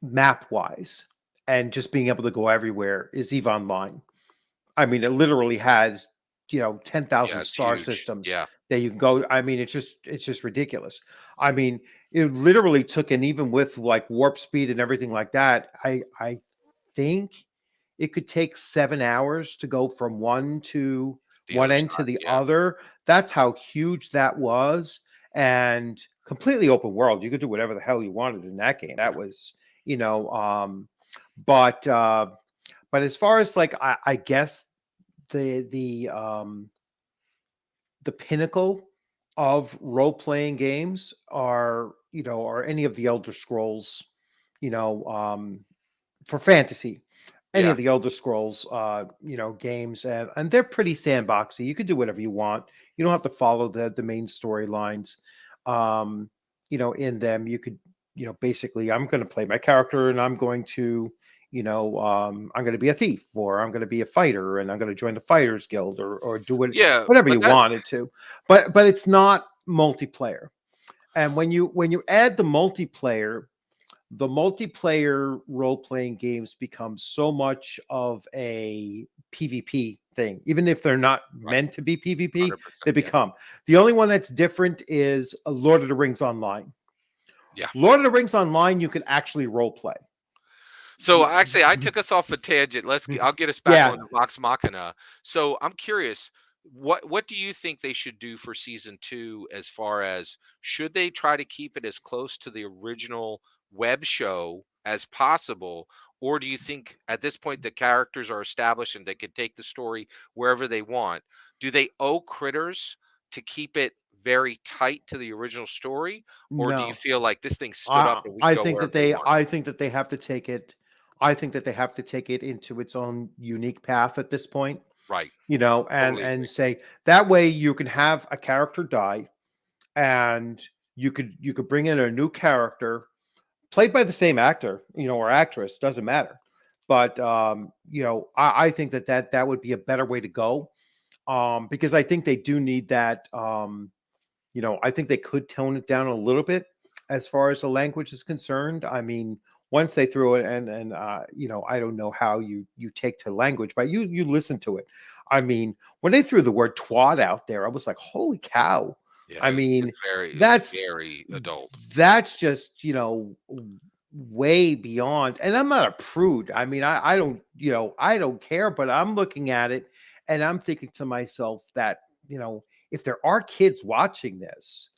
map wise, and just being able to go everywhere is Eve Online. I mean, it literally has 10,000 yeah, it's star huge. systems Yeah, that you can go. I mean, it's just ridiculous. I mean, it literally took, and even with like warp speed and everything like that, I think it could take 7 hours to go from one to the one other end to side. the Yeah, other. That's how huge that was, and completely open world. You could do whatever the hell you wanted in that game. That yeah, was, you know, um, but but as far as like I guess the the pinnacle of role playing games are any of the Elder Scrolls, you know, for fantasy, any yeah. of the Elder Scrolls, games, and they're pretty sandboxy. You can do whatever you want. You don't have to follow the main storylines. Um, in them, you could, basically, I'm going to play my character, and I'm going to, I'm going to be a thief, or I'm going to be a fighter, and I'm going to join the Fighters Guild, or do Yeah, whatever but you that wanted to. But it's not multiplayer. And when you add the multiplayer role playing games become so much of a PvP thing. Even if they're not right, meant to be PvP, 100%. they Yeah, become. The only one that's different is Lord of the Rings Online. yeah. Lord of the Rings Online, you can actually role play. So actually, I took us off a tangent. I'll get us back Yeah, on the Vox Machina. So I'm curious, what do you think they should do for season two? As far as should they try to keep it as close to the original web show as possible, or do you think at this point the characters are established and they can take the story wherever they want? Do they owe critters to keep it very tight to the original story, or do you no. feel like this thing stood up I and we can I go think that wherever they they want? I think that they have to take it. I think that they have to take it into its own unique path at this point. Right. And Totally and agree. say that way you can have a character die, and you could bring in a new character played by the same actor, or actress, doesn't matter. But I think that would be a better way to go, because I think they do need that. I think they could tone it down a little bit as far as the language is concerned. I mean, once they threw it, and I don't know how you take to language, but you listen to it. I mean, when they threw the word twat out there, I was like, holy cow. Yeah, I it's mean, that's very adult. that's just way beyond. And I'm not a prude. I mean, I don't care, but I'm looking at it and I'm thinking to myself that, if there are kids watching this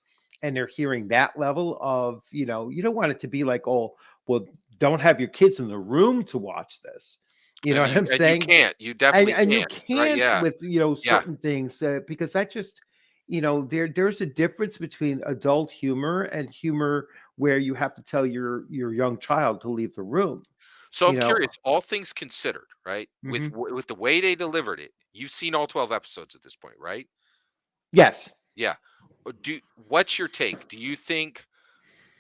and they're hearing that level of, you don't want it to be like, oh, well, don't have your kids in the room to watch this. You know what I'm And you saying? can't. You and definitely and you can't. Right, can't yeah. with Yeah. certain things, because that just, there's a difference between adult humor and humor where you have to tell your young child to leave the room. So I'm you know curious, all things considered, right? hmm With the way they delivered it, you've seen all 12 episodes at this point, right? yes. Yeah. What's your take? Do you think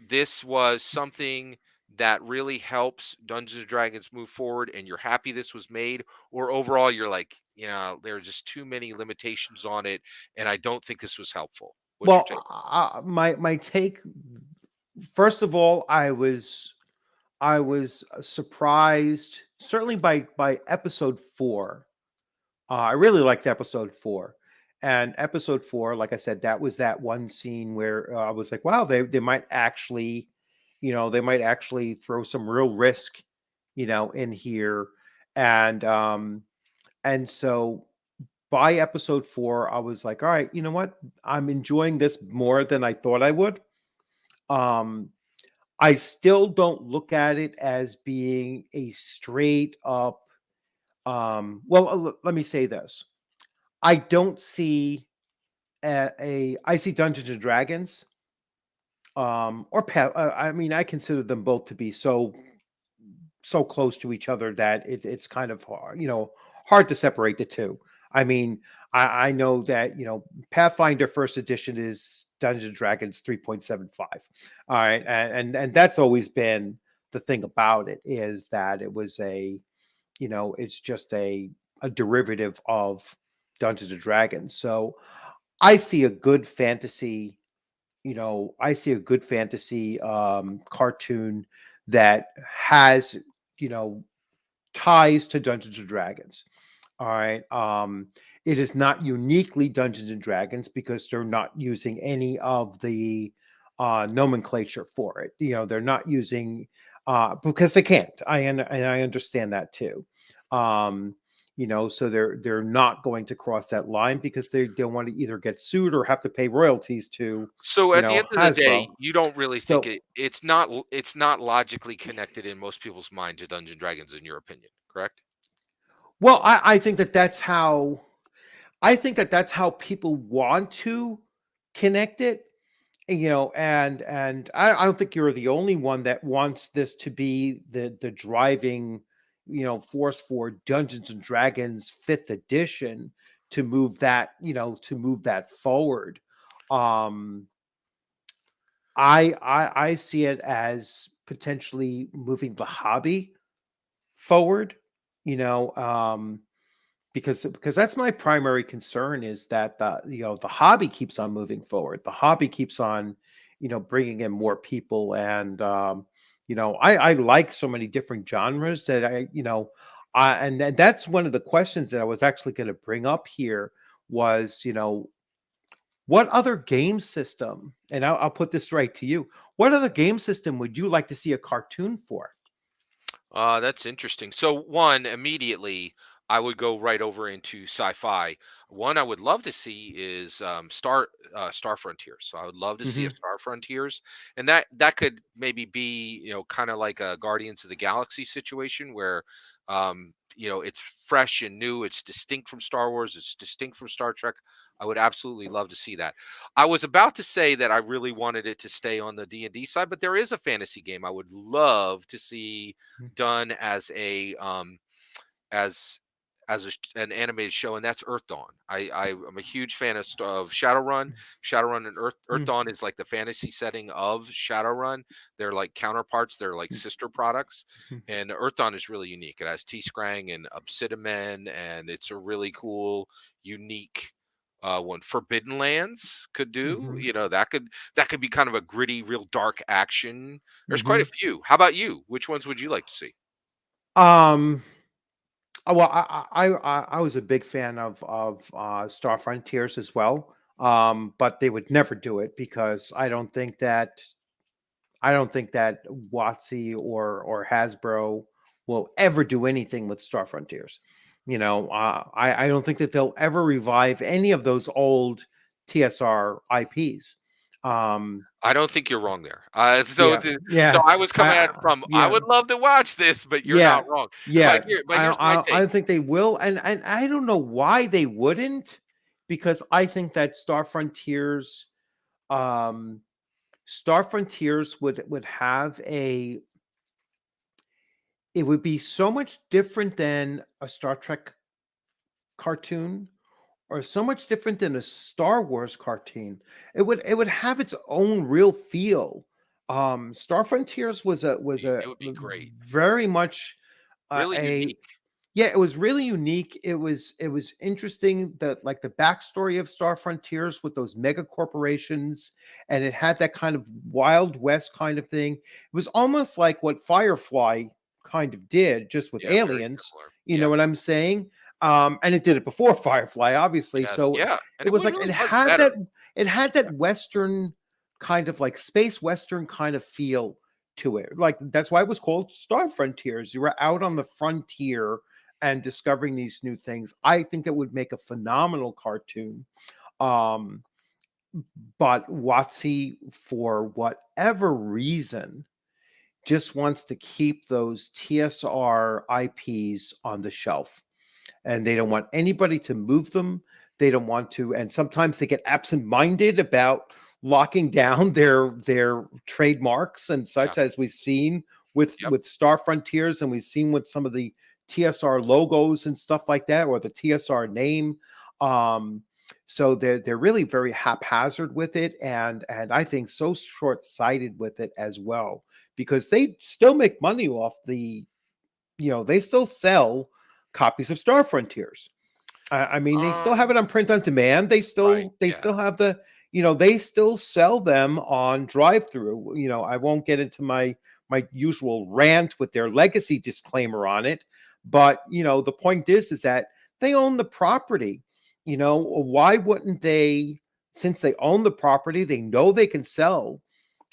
this was something that really helps Dungeons and Dragons move forward and you're happy this was made, or overall you're like, there are just too many limitations on it and I don't think this was helpful. What's your Well, take? my take, first of all, I was surprised, certainly by episode 4. I really liked episode 4. And episode 4, like I said, that was that one scene where, I was like, wow, they might actually, throw some real risk, in here. And so by episode 4, I was like, all right, you know what? I'm enjoying this more than I thought I would. Um, I still don't look at it as being a straight up, let me say this. I don't see I see Dungeons and Dragons or Path. I mean, I consider them both to be so close to each other that it's kind of hard, hard to separate the two. I mean, I know that Pathfinder First Edition is Dungeons and Dragons 3.75. All right, and that's always been the thing about it, is that it was it's just a derivative of Dungeons and Dragons. So I see a good fantasy, cartoon that has, you know, ties to Dungeons and Dragons. All right. It is not uniquely Dungeons and Dragons because they're not using any of the nomenclature for it. They're not using because they can't. And I understand that too. Um, so they're not going to cross that line because they don't want to either get sued or have to pay royalties to, So at the end of the Hasbro. day, you don't really think So, it's not logically connected in most people's mind to Dungeon Dragons, in your opinion, correct? well, I think that that's how people want to connect it. And I don't think you're the only one that wants this to be the driving force for Dungeons and Dragons 5th edition to move that forward. um I see it as potentially moving the hobby forward, you know because that's my primary concern, is that the hobby keeps on moving forward. The hobby keeps on bringing in more people. And I like so many different genres that and that's one of the questions that I was actually going to bring up here, was what other game system, and I'll put this right to you, what other game system would you like to see a cartoon for? That's interesting. So one, immediately, I would go right over into sci-fi. One I would love to see is Star Frontiers. So I would love to see a Hmm. Star Frontiers, and that could maybe be kind of like a Guardians of the Galaxy situation where it's fresh and new. It's distinct from Star Wars. It's distinct from Star Trek. I would absolutely love to see that. I was about to say that I really wanted it to stay on the D&D side, but there is a fantasy game I would love to see done as as an animated show, and that's Earth Dawn. I am a huge fan of Shadowrun. Shadowrun and Earth Dawn is like the fantasy setting of Shadowrun. They're like counterparts. They're like sister products, and Earth Dawn is really unique. It has T Scrang and Obsidian, and it's a really cool, unique one. Forbidden Lands could do. Hmm. That could be kind of a gritty, real dark action. There's quite a Hmm. few. How about you? Which ones would you like to see? Um, well, I was a big fan of Star Frontiers as well. But they would never do it because I don't think that WotC or Hasbro will ever do anything with Star Frontiers. I don't think that they'll ever revive any of those old TSR IPs. Um, I don't think you're wrong there. yeah, So yeah, I was coming at it from, I yeah. would love to watch this, but you're Yeah, not wrong. yeah. But here's my I take. don't think they will, and I don't know why they wouldn't, because I think that um, Star Frontiers would have it would be so much different than a Star Trek cartoon, or so much different than a Star Wars cartoon. It would have its own real feel. Star Frontiers was a It would be great. very much Really a unique. yeah, it was really unique. It was interesting, that like the backstory of Star Frontiers with those mega corporations, and it had that kind of Wild West kind of thing. It was almost like what Firefly kind of did, just with Yeah, very aliens. similar. You know Yeah. what I'm saying? And it did it before Firefly, obviously. Yeah. So Yeah. And it it was like really was better. it had that Yeah. Western kind of like space Western kind of feel to it. Like that's why it was called Star Frontiers. You were out on the frontier and discovering these new things. I think that would make a phenomenal cartoon. Um, but WotC, for whatever reason, just wants to keep those TSR IPs on the shelf, and they don't want anybody to move them. They don't want to, and sometimes they get absent-minded about locking down their trademarks and Yeah. such, as we've seen Yep. with Star Frontiers, and we've seen with some of the TSR logos and stuff like that, or the TSR name. Um, so they're really very haphazard with it, and I think so short sighted with it as well, because they still make money off the, they still sell copies of Star Frontiers. I mean, they still have Um. it on print on demand. Right. They Yeah. still have the, they still sell them on drive through. I won't get into my usual rant with their legacy disclaimer on it, but the point is that they own the property. Why wouldn't they? Since they own the property, they know they can sell.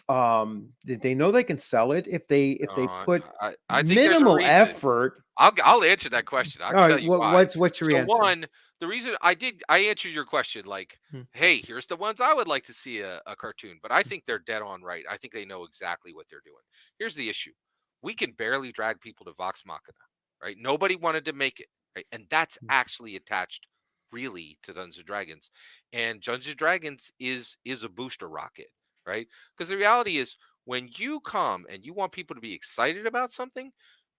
They know they can sell it if they Uh, put I think there's a minimal reason. effort. I'll answer that question. I'll All right, tell you why. what's your So answer? one, the reason I answered your question like, Hmm. hey, here's the ones I would like to see a cartoon, but I think they're dead on right. I think they know exactly what they're doing. Here's the issue: we can barely drag people to Vox Machina, right? Nobody wanted to make it, right? And that's actually attached really to Dungeons and Dragons, and Dungeons and Dragons is a booster rocket, right? Because the reality is, when you come and you want people to be excited about something,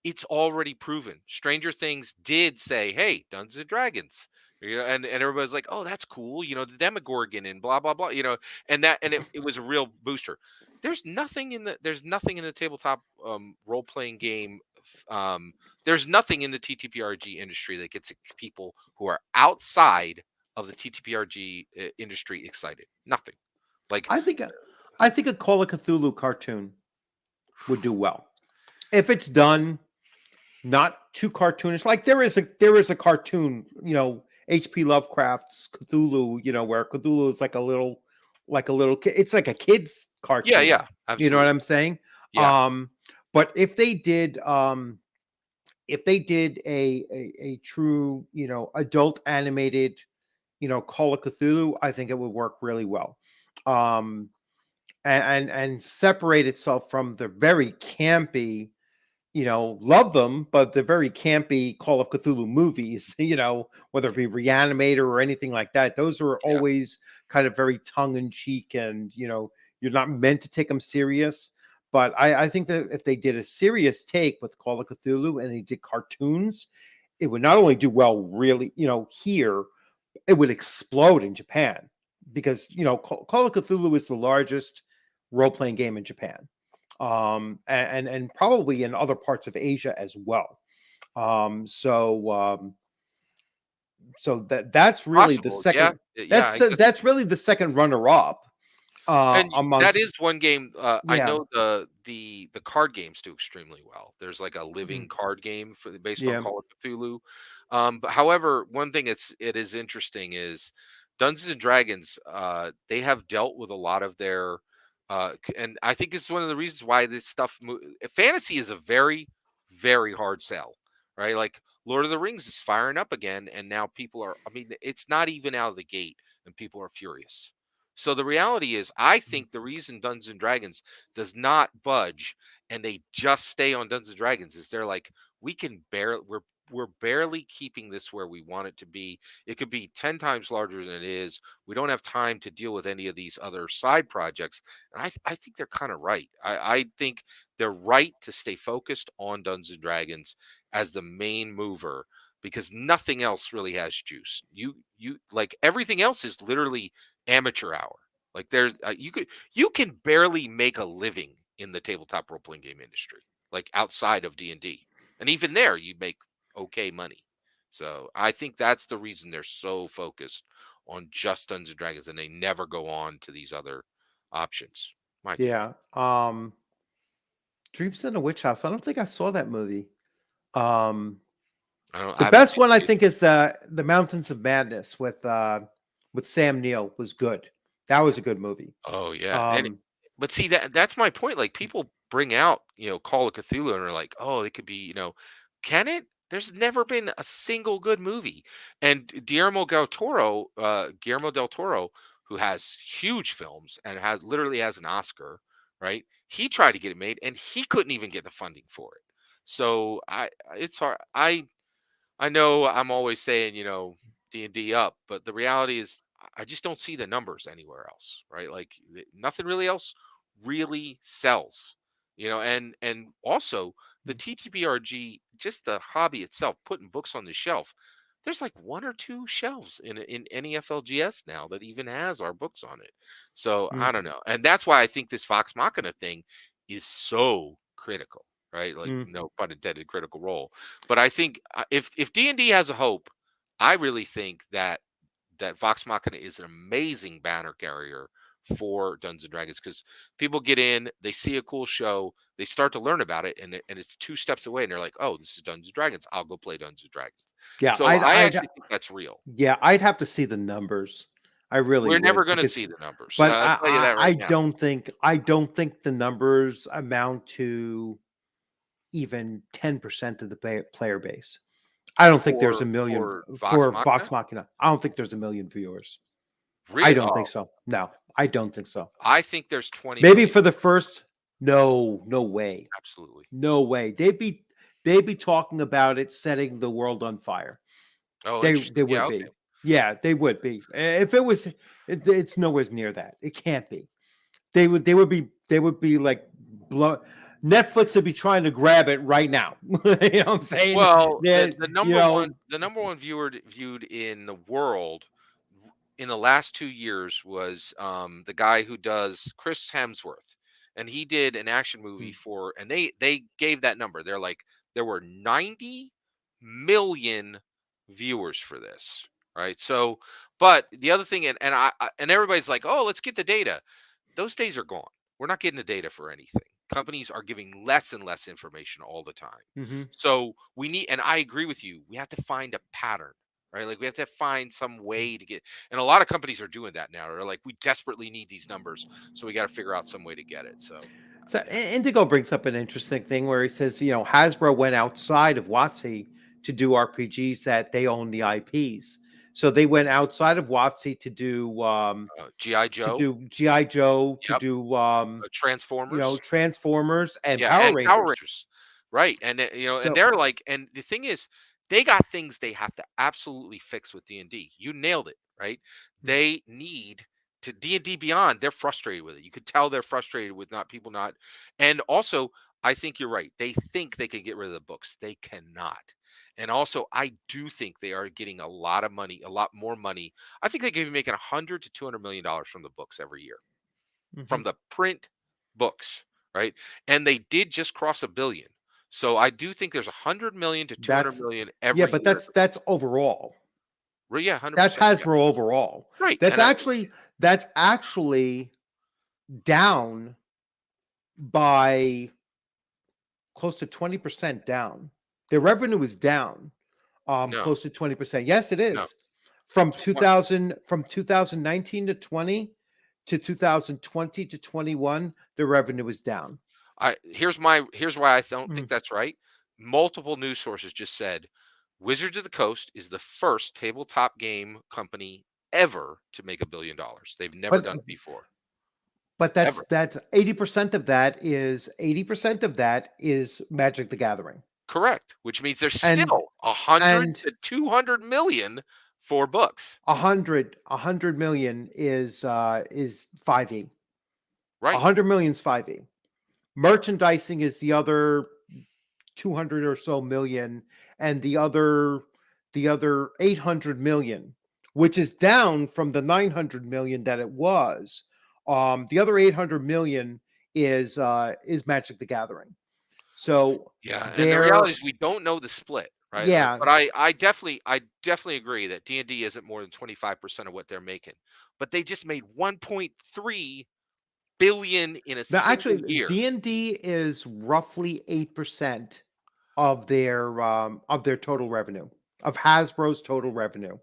it's already proven. Stranger Things did say, "Hey, Dungeons and Dragons," and everybody's like, "Oh, that's cool," the Demogorgon and blah blah blah, and it was a real booster. There's nothing in the tabletop role playing game. Um, there's nothing in the TTPRG industry that gets people who are outside of the TTPRG industry excited. Nothing. Like, I think I think a Call of Cthulhu cartoon would do well if it's done not too cartoonish. Like there is a cartoon, H.P. Lovecraft's Cthulhu, where Cthulhu is like a little kid. It's like a kid's yeah, cartoon. yeah, You know what absolutely, I'm saying? yeah, But if they did a true, adult animated, Call of Cthulhu, I think it would work really well. Um, and separate itself from the very campy, love them, but the very campy Call of Cthulhu movies, whether it yeah, be Reanimator or anything like that. Those are yeah. always kind of very tongue in cheek, and you're not meant to take them serious. But I think that if they did a serious take with Call of Cthulhu and they did cartoons, it would not only do well, really, here, it would explode in Japan, because Call of Cthulhu is the largest role playing game in Japan, and probably in other parts of Asia as well. So that's really the Possible, yeah, second. yeah, That's I guess. that's really the second runner up And that is amongst. one game. I Yeah. know the card games do extremely well. There's like a Mm. living card game based on Yeah. Call of Cthulhu. But however, one thing it is interesting is Dungeons and Dragons. They have dealt with a lot of their, and I think it's one of the reasons why this stuff. Fantasy is a very, very hard sell, right? Like Lord of the Rings is firing up again, and now people are. I mean, it's not even out of the gate, and people are furious. So the reality is, I think the reason Dungeons and Dragons does not budge and they just stay on Dungeons and Dragons is they're like, we're barely keeping this where we want it to be. It could be 10 times larger than it is. We don't have time to deal with any of these other side projects. And I think they're kind of right. I think they're right to stay focused on Dungeons and Dragons as the main mover, because nothing else really has juice. You like everything else is literally amateur hour. Like there's you can barely make a living in the tabletop role playing game industry, like outside of D&D, and even there you make okay money. So I think that's the reason they're so focused on just Dungeons and Dragons, and they never go on to these other options. My take. Yeah. Dreams in a Witch House. I don't think I saw that movie. Um, I don't. the I haven't best seen one I it either. think is the Mountains of Madness with Sam Neill was good. That was a good movie. Oh yeah, Um, but see that's my point. Like people bring out Call of Cthulhu and are like, oh, it could be can it? There's never been a single good movie. And Guillermo del Toro, who has huge films and has an Oscar, right? He tried to get it made and he couldn't even get the funding for it. So it's hard. I know I'm always saying D&D up, but the reality is I just don't see the numbers anywhere else, right? Like nothing really else really sells, and also the TTRPG, just the hobby itself, putting books on the shelf. There's like one or two shelves in any FLGS now that even has our books on it. So Mm, I don't know, and that's why I think this Vox Machina thing is so critical, right? Like mm, no pun intended, critical role. But I think if D&D has a hope, I really think that Vox Machina is an amazing banner carrier for Dungeons and Dragons, because people get in, they see a cool show, they start to learn about it, and it's two steps away, and they're like, "Oh, this is Dungeons and Dragons. I'll go play Dungeons and Dragons." yeah, So I actually think that's real. yeah, I'd have to see the numbers. I really We're never would, going to because, see the numbers. but I'll tell you that right now. I don't think the numbers amount to even 10% of the player base. I don't think there's a million For Vox for Machina, Vox Machina. I don't think there's a million viewers. I really? don't think Oh, so. No, I don't think so. I think there's 20 Maybe million. for the first. No, no way. Absolutely. No way. They'd be talking about it setting the world on fire. Oh, They interesting. Yeah. would Okay. be. Yeah, they would be. If it was, it's nowhere near that. It can't be. They would be like blow. Netflix would be trying to grab it right now. You know what I'm saying? Well, the That, the you number one know, the number one viewed in the world in the last 2 years was the guy who does Chris Hemsworth, and he did an action movie mm, for, and they gave that number. They're like there were 90 million viewers for this, right? So, but the other thing, and everybody's like, oh, let's get the data. Those days are gone. We're not getting the data for anything. Companies are giving less and less information all the time. mhm. So we need, and I agree with you, we have to find a pattern, right? Like we have to find some way to get, and a lot of companies are doing that now. They're like, we desperately need these numbers, so we got to figure out some way to get it. So, So yeah. Indigo brings up an interesting thing where he says, Hasbro went outside of WotC to do RPGs that they own the IPs. So they went outside of WotC GI to Joe, do GI Joe, to yep, do Transformers, Transformers and yeah, Power and Power Rangers. Rangers, right? And and So they're like, and the thing is, they got things they have to absolutely fix with D&D. You nailed it, right? They need to D&D Beyond. They're frustrated with it. You could tell they're frustrated with not people not, and also I think you're right. They think they can get rid of the books. They cannot. And also, I do think they are getting a lot of money, a lot more money. I think they could be making $100 to $200 million from the books every year, mhm. from the print books, right? And they did just cross a billion. So I do think there's 100 million to 200 That's million yeah, every but year. that's overall. Well, yeah, That's 100%. Yeah. Hasbro overall. Right. That's And I, actually that's actually down by close to 20% down. Their revenue is down no, close to 20%. Yes, it no. is. From 2019 to 20 to 2020 to 21, the revenue is down. Here's why I don't Mm. think that's right. Multiple news sources just said Wizards of the Coast is the first tabletop game company ever to make $1 billion. They've never But done it before. but Ever. that's 80% of that is Magic the Gathering. Correct. Which means there's And still 100 and to 200 million for books. 100 million is 5e. Right. 100 million is 5e. Merchandising is the other 200 or so million, and the other 800 million, which is down from the 900 million that it was. The other 800 million is Magic the Gathering. So Yeah, and the there, reality is we don't know the split, right? Like, yeah. but I definitely agree that D&D isn't more than 25% of what they're making. But they just made 1.3 billion in a Now, single actually, year. D&D is roughly 8% of their total revenue, of Hasbro's total revenue.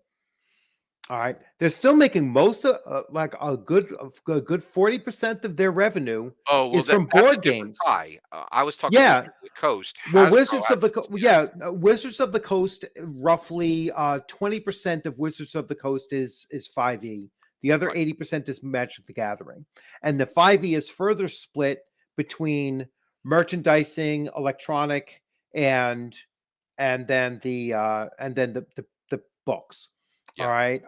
All right, they're still making most of like a good 40% of their revenue Oh, well, is from that's a board different games. pie. I was talking Yeah, Wizards of the Coast. well, Hasbro has, yeah, Wizards of the Coast, roughly 20% of Wizards of the Coast is 5e. The other right. 80% is Magic the Gathering, and the 5e is further split between merchandising, electronic, and and then the books. All Yeah. right.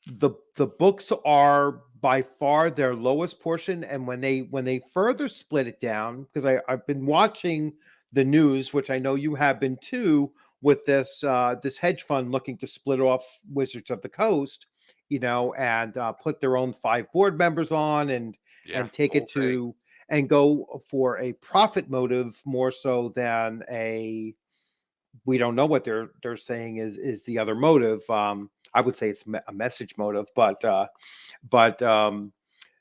the books are by far their lowest portion, and when they further split it down, because I've been watching the news, which I know you have been too, with this hedge fund looking to split off Wizards of the Coast, and put their own 5 board members on, and Yeah, and take the whole it thing. to and go for a profit motive more so than a, we don't know what they're saying is the other motive. I would say it's a message motive, but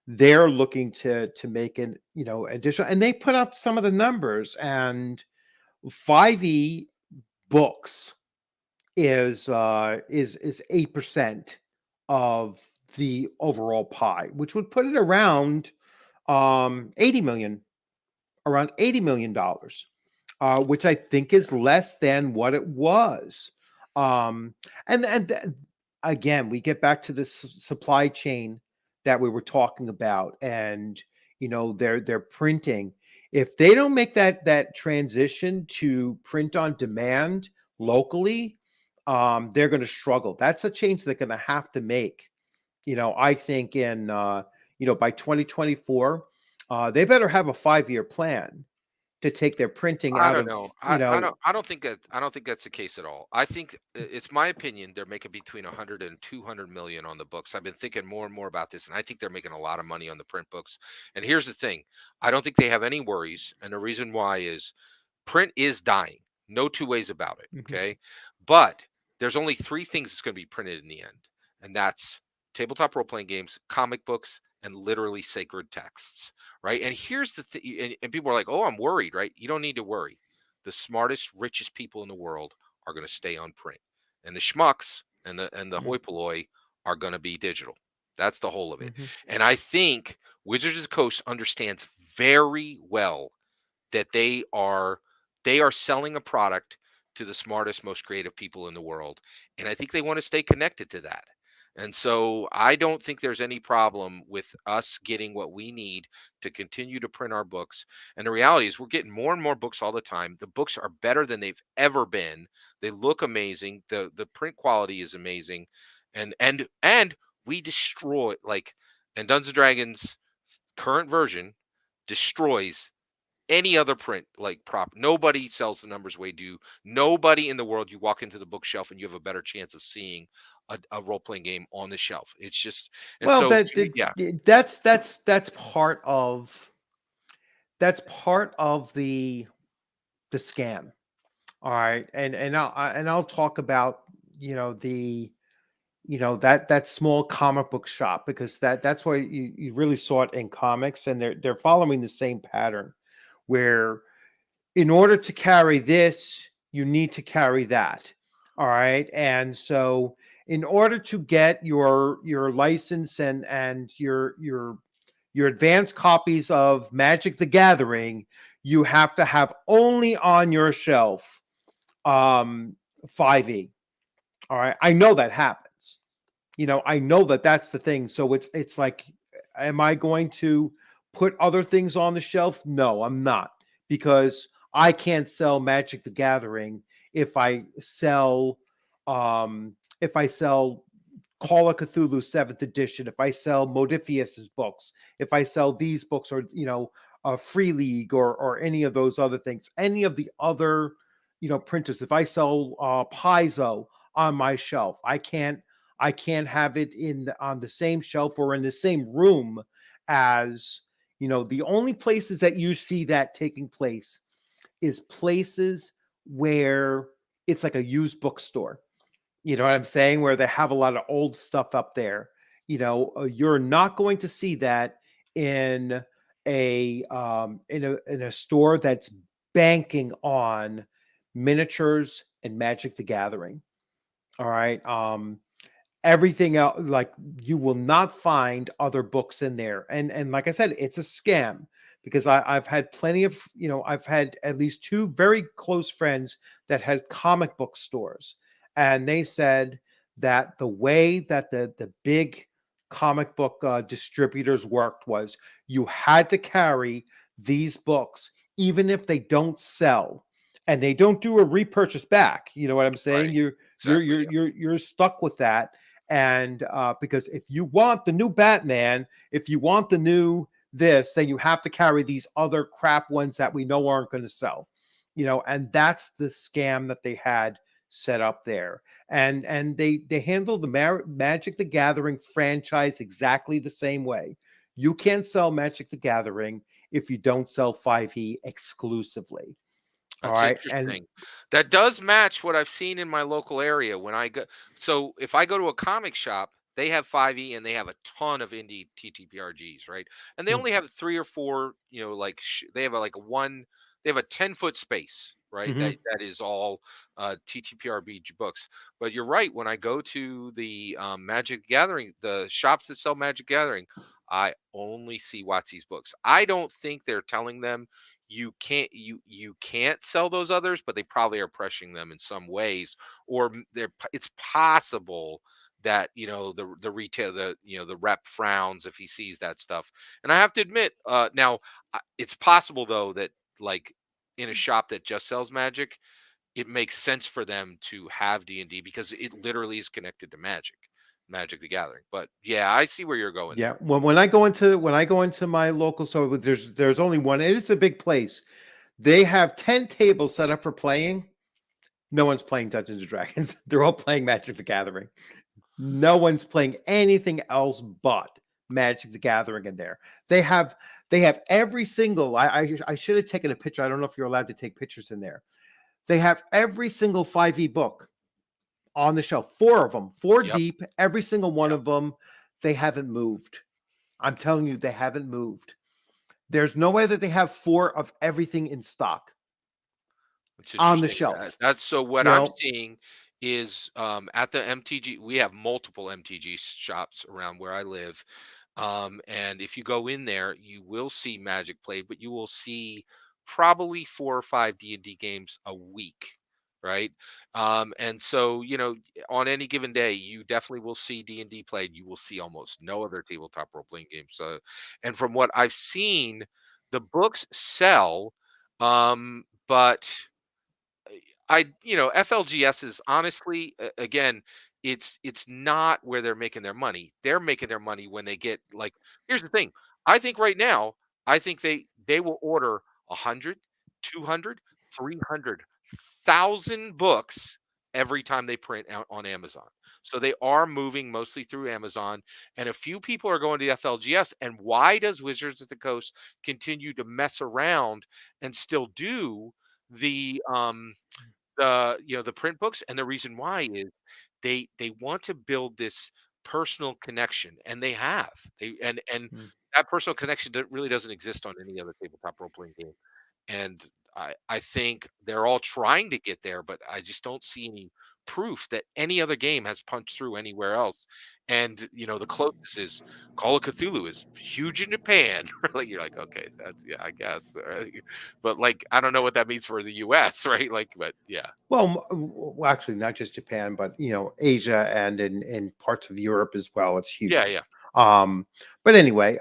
they're looking to make an additional, and they put out some of the numbers, and 5e books is 8% of the overall pie, which would put it around 80 million, around $80 million, which I think is less than what it was. Um, and again, we get back to this supply chain that we were talking about, and they're printing. If they don't make that transition to print on demand locally, they're going to struggle. That's a change they're going to have to make. I think in by 2024, they better have a 5-year plan to take their printing I out don't of, know. I don't think that's the case at all. I think it's my opinion they're making between 100 and 200 million on the books. I've been thinking more and more about this, and I think they're making a lot of money on the print books. And here's the thing: I don't think they have any worries, and the reason why is print is dying. No two ways about it. Mhm, Okay, but there's only 3 things that's going to be printed in the end, and that's tabletop role playing games, comic books, and literally sacred texts. Right? And here's the thing: and people are like, "Oh, I'm worried." Right? You don't need to worry. The smartest, richest people in the world are going to stay on print, and the schmucks and the mhm, hoi polloi are going to be digital. That's the whole of it. mhm. And I think Wizards of the Coast understands very well that they are selling a product to the smartest, most creative people in the world, and I think they want to stay connected to that. And so I don't think there's any problem with us getting what we need to continue to print our books. And the reality is we're getting more and more books all the time. The books are better than they've ever been. They look amazing. The print quality is amazing. And we destroy, like, and Dungeons and Dragons current version destroys any other print like prop. Nobody sells the numbers we do. Nobody in the world, you walk into the bookshelf and you have a better chance of seeing a role-playing game on the shelf. It's just, and Well, so to me, yeah. that's part of the scam. All right, and I'll talk about the that small comic book shop, because that's where you really saw it in comics, and they're following the same pattern, where in order to carry this, you need to carry that. All right. And so in order to get your license and your advanced copies of Magic the Gathering, you have to have only on your shelf 5e. All right. I know that happens. I know that that's the thing. So it's like, am I going to put other things on the shelf? No, I'm not, because I can't sell Magic the Gathering if I sell Call of Cthulhu 7th edition, if I sell Modifius's books, if I sell these books, or Free League, or any of those other things, any of the other printers. If I sell Paizo on my shelf, I can't have it on the same shelf or in the same room as the only places that you see that taking place is places where it's like a used bookstore. You know what I'm saying? Where they have a lot of old stuff up there. You're not going to see that in a store that's banking on miniatures and Magic the Gathering. All right. Everything else, like, you will not find other books in there, and like I said, it's a scam, because I've had plenty of, I've had at least 2 very close friends that had comic book stores, and they said that the way that the big comic book distributors worked was, you had to carry these books even if they don't sell, and they don't do a repurchase back. You know what I'm saying? Right. you're you're Exactly. you're Yeah. you're you're stuck with that, And because if you want the new Batman, if you want the new this, then you have to carry these other crap ones that we know aren't going to sell, and that's the scam that they had set up there. And they handle the Magic the Gathering franchise exactly the same way. You can't sell Magic the Gathering if you don't sell 5e exclusively. All That's right. And interesting. That does match what I've seen in my local area when I go. So if I go to a comic shop, they have 5e and they have a ton of indie TTPRGs, right? And they only have 3 or 4, like they have they have a 10-foot space, right? mm-hmm. That is all TTPRG books. But you're right. When I go to the Magic Gathering, the shops that sell Magic Gathering, I only see WotC's books. I don't think they're telling them you can't sell those others, but they probably are pressuring them in some ways, or it's possible that the retail the rep frowns if he sees that stuff. And I have to admit, now it's possible though that, like, in a shop that just sells Magic, it makes sense for them to have D&D because it literally is connected to Magic the Gathering. But yeah, I see where you're going Yeah. there. When I go into my local store, there's only one, and it's a big place. They have 10 tables set up for playing. No one's playing Dungeons and Dragons. They're all playing Magic the Gathering. No one's playing anything else but Magic the Gathering in there. They have every single. I should have taken a picture. I don't know if you're allowed to take pictures in there. They have every single 5e book on the shelf. 4 of them, 4 Yep. deep. Every single one Yep. of them. They haven't moved. I'm telling you, they haven't moved. There's no way that they have 4 of everything in stock It's on the interesting. shelf. That's so what You I'm know, seeing is at the MTG, we have multiple MTG shops around where I live. And if you go in there, you will see Magic played, but you will see probably 4 or 5 D&D games a week, right? And so, on any given day, you definitely will see D&D played. You will see almost no other tabletop role playing games. So, and from what I've seen, the books sell, but FLGS is honestly, again, it's not where they're making their money. They're making their money when they get, like, here's the thing. I think right now, I think they will order 100, 200, 300,000 books every time they print out on Amazon. So they are moving mostly through Amazon, and a few people are going to FLGS. And why does Wizards of the Coast continue to mess around and still do the print books? And the reason why is they want to build this personal connection, and they have and Mm. that personal connection really doesn't exist on any other tabletop role playing game. And I think they're all trying to get there, but I just don't see any proof that any other game has punched through anywhere else. And the closest is Call of Cthulhu is huge in Japan. Like, you're like, okay, that's, yeah, I guess. But, like, I don't know what that means for the US, right? Like, but yeah. well, actually, not just Japan, but Asia and in parts of Europe as well. It's Yeah, huge. yeah. But anyway,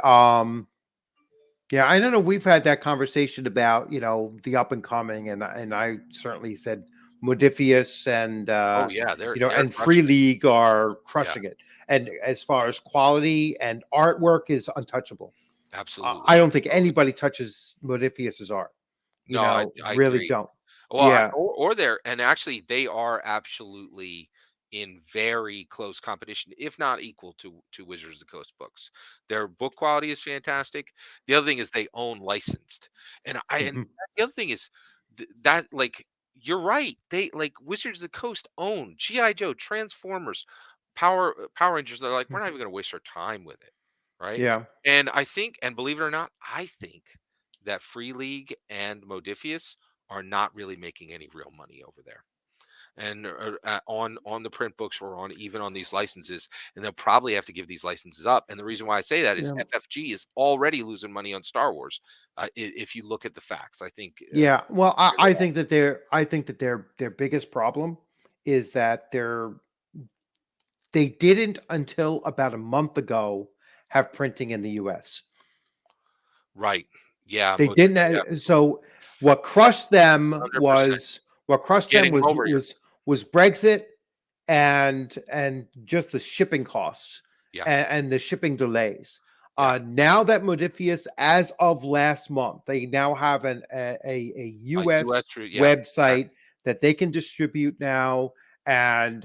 yeah, I don't know. We've had that conversation about the up and coming, and I certainly said Modifius and Oh yeah, they're and Free crushing it. League are Yeah, crushing it. And as far as quality and artwork is untouchable. absolutely, I don't think absolutely. anybody touches Modifius's art. No, I Really agree. don't. Well, Yeah. or they're, and actually they are absolutely in very close competition, if not equal to Wizards of the Coast books. Their book quality is fantastic. The other thing is they own licensed, and Mhm. the other thing is that, like, you're right. They, like, Wizards of the Coast own GI Joe, Transformers, Power Rangers. They're like, we're not even going to waste our time with it, right? Yeah. And I think, and believe it or not, I think that Free League and Modifius are not really making any real money over there, and on the print books, or on even on these licenses. And they'll probably have to give these licenses up. And the reason why I say that is Yeah. FFG is already losing money on Star Wars. If you look at the facts, I think Yeah. Well, they I think that their biggest problem is that they didn't until about a month ago have printing in the US. right. Yeah, They didn't. yeah, So what crushed them 100% was getting them over here. was Brexit and just the shipping costs Yeah. and the shipping delays. Yeah. Now that Modifius, as of last month, they now have a US Yeah. website that they can distribute now, and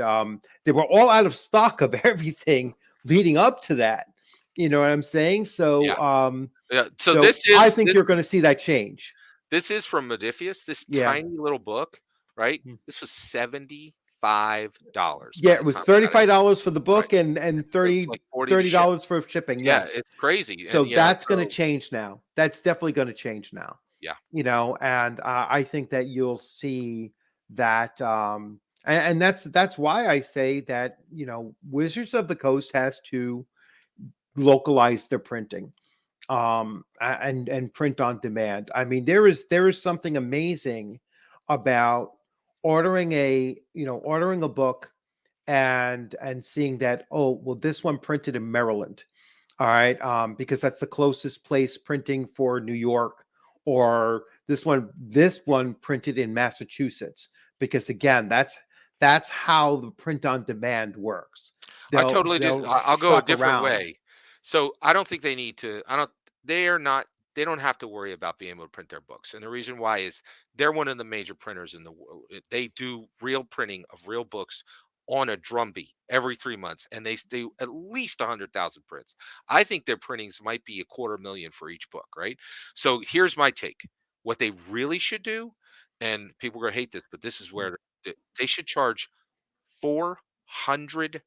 they were all out of stock of everything leading up to that. You know what I'm saying? So, Yeah. Yeah. So so I think you're going to see that change. this is from Modifius, this Yeah. tiny little book, right? Mm. This was $75 Yeah, by it the was time I got it. $35 for the Right. book and It was like 40 to thirty ship. dollars for shipping. Yeah, Yes. it's crazy. So And that's going to change now. That's definitely going to change now. yeah. And I think that you'll see that, and that's why I say that Wizards of the Coast has to localize their printing, and print on demand. I mean, there is something amazing about ordering a book and seeing that, oh well, this one printed in Maryland, all right, because that's the closest place printing for New York, or this one printed in Massachusetts, because again, that's how the print on demand works. I They'll totally did. they'll I'll go a shop different around. way. So I don't think they need to. I don't. They are not. They don't have to worry about being able to print their books. And the reason why is they're one of the major printers in the world. They do real printing of real books on a drumbeat every 3 months, and they do at least 100,000 prints. I think their printings might be 250,000 for each book, right? So here's my take: what they really should do, and people are gonna hate this, but this is where they should charge $400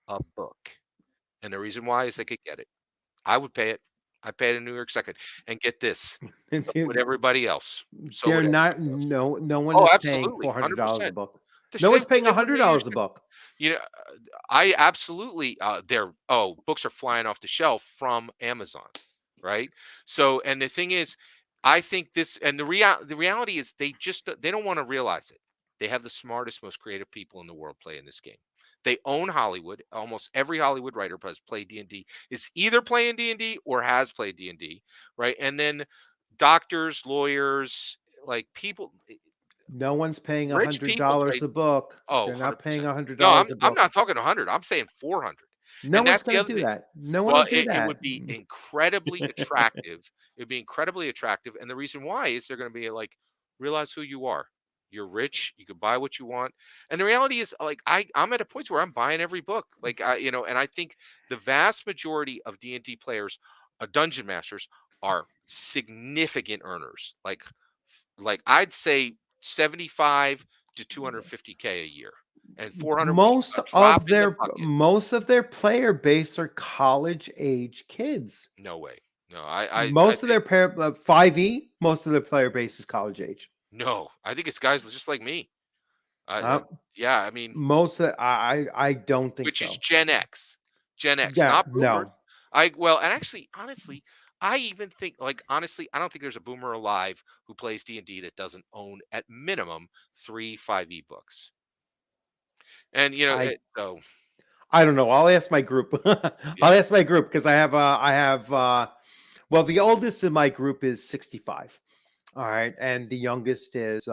a book, and the reason why is they could get it. I would pay it. I pay it in New York second, and get this, so would everybody else. So They're would not. everybody else. No one Oh, is paying absolutely, $400 a 100%. book. No They one's paying they would do your $100 a ship. book. You know, I absolutely, books are flying off the shelf from Amazon, right? So, and the thing is, I think this, and the reality is they don't want to realize it. They have the smartest, most creative people in the world playing this game. They own Hollywood. Almost every Hollywood writer has played D&D, is either playing D&D or has played D&D, right? And then doctors, lawyers, like people, No one's paying rich people $100 play. a book. Oh, They're not paying 100%. No, I'm $100 a I'm book. not talking 100. I'm saying 400. No And one's that's going the to other do thing. that. No one will Well, do it that. would be incredibly attractive. It would be incredibly attractive. And the reason why is they're going to be like, realize who you are. You're rich. You can buy what you want. And the reality is, like, I'm at a point where I'm buying every book. Like, and I think the vast majority of D&D players, dungeon masters, are significant earners. Like I'd say 75 to 250K a year, and 400 would be Most a drop of in the their bucket. most of their player base are college age kids. No way. No, I Most of think their 5e, most of their player base is college age. no. I think it's guys just like me. Uh, Yeah. I mean, Most of I don't think which is so. Gen X, Gen X, Yeah, not boomers. no. And actually, honestly, I even think, like, honestly, I don't think there's a boomer alive who plays D&D that doesn't own at minimum 3 5e books. And I so I don't know. I'll ask my group. yeah. I'll ask my group because well, the oldest in my group is 65. All right, and the youngest is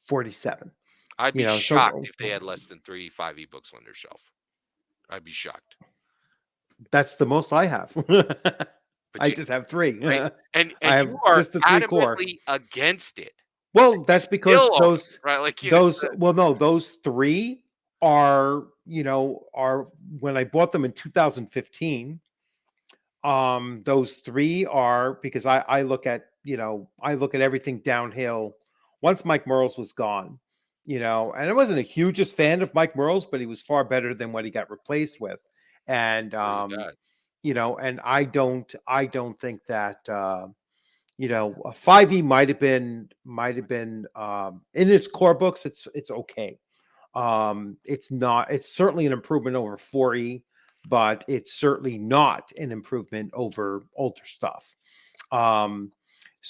47. I'd be shocked So if they had less than 3 5e books on their shelf. I'd be shocked. that's the most I have. But I just have 3. right? And I you have are just the 3 core. adamantly against it. Well, You that's because still own it, those right? Like, it's those well, no, those 3 are when I bought them in 2015. Those 3 are because I look at, I look at everything downhill once Mike Mearls was gone, and I wasn't a hugest fan of Mike Mearls, but he was far better than what he got replaced with. And what do you got? and I don't think that a 5e might have been in its core books, it's okay. It's certainly an improvement over 4e, but it's certainly not an improvement over older stuff. And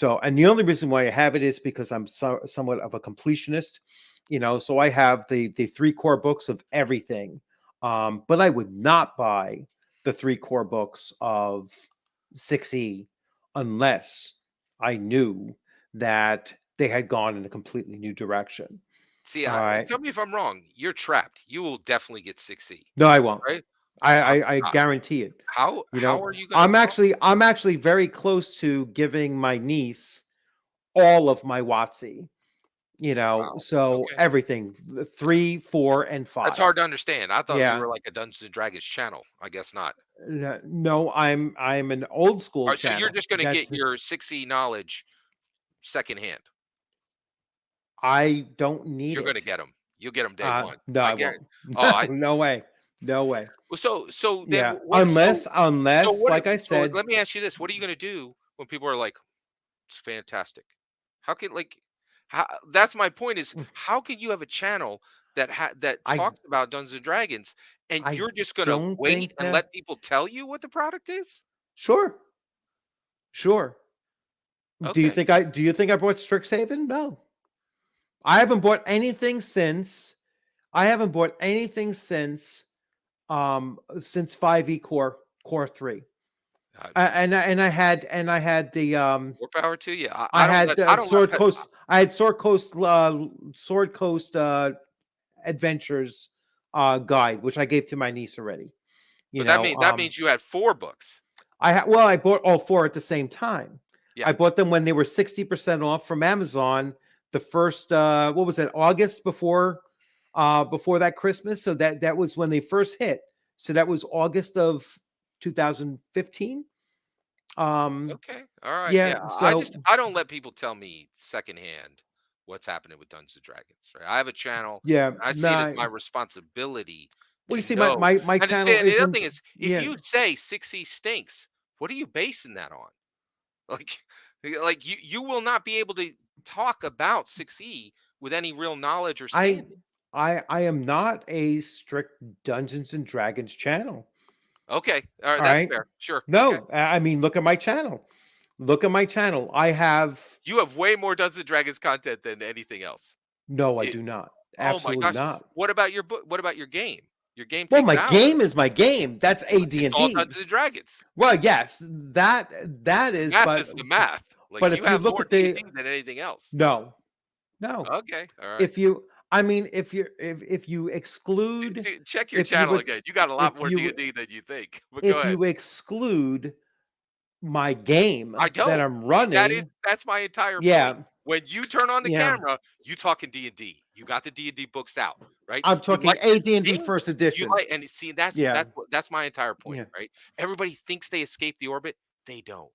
the only reason why I have it is because I'm somewhat of a completionist, so I have the 3 core books of everything. But I would not buy the 3 core books of 6e unless I knew that they had gone in a completely new direction. See, All right. tell me if I'm wrong. You're trapped. You will definitely get 6E, No, I won't. right? I How guarantee it. You how know, are you gonna talk? I'm actually very close to giving my niece all of my WotC. Wow. So Okay. everything, 3, 4, and That's 5. hard to understand. I thought you Yeah. were like a Dungeons and Dragons channel. I guess not. No, I'm an old school Alright, so you're channel. just gonna get That's your 6E knowledge secondhand. I don't need You're gonna it. get them. 'em. You'll get them day one. No, I I guarantee. won't. Oh, No, no way. No way. well, so then Yeah, what so unless, what like I so said, let me ask you this, what are you gonna do when people are like, "It's fantastic." How can like how that's my point is, mm, how can you have a channel that I talks about Dungeons& and Dragons, and I you're just gonna don't wait think and that. let people tell you what the product is? Sure, sure. Okay. Do you think I bought Strixhaven? No. I haven't bought anything since I haven't bought anything since 5e core 3. Uh, And I had the More power to you. I don't let pe I had Sword Coast Adventures guide, which I gave to my niece already. but that means you had 4 books. I bought all 4 at the same time. Yeah. I bought them when they were 60% off from Amazon. The first what was it, August before that Christmas. So that was when they first hit. So that was August of 2015. Okay. Alright, Yeah, yeah. so I don't let people tell me secondhand what's happening with Dungeons& and Dragons, right? I have a channel, yeah, and I see it as no. my responsibility Well, to you see, know. my And channel the other isn't. thing is, if Yeah, you say 6E stinks, what are you basing that on? Like you will not be able to talk about 6E with any real knowledge or I standing. I am not a strict Dungeons and Dragons channel. Okay. Alright, All that's right. fair. Sure. Okay. No, I mean, look at my channel. Look at my channel. I have You have way more Dungeons& and Dragons content than anything else. no, I It do not. Oh my Absolutely gosh. not. What about your book? What about your game? Your game Well, takes my hours. game is my game. That's It's all AD&D. Dungeons& and Dragons. Well, yes, that The is, math is the math. Like, but you if you have look more at the D&D than anything else. no, no. Okay, alright. If you, I mean, if you exclude, Check your if you channel again. ex, You got a lot if more you D&D than you think, but go if ahead. you exclude my game I that don't. I'm running, That's my entire point. yeah, When you turn on the yeah, camera, you talking D&D. You got the D&D books out, right? I'm You talking like your AD&D game. first You edition. like and see, Yeah, that's my entire point, yeah. right? Everybody thinks they escape the orbit. They don't.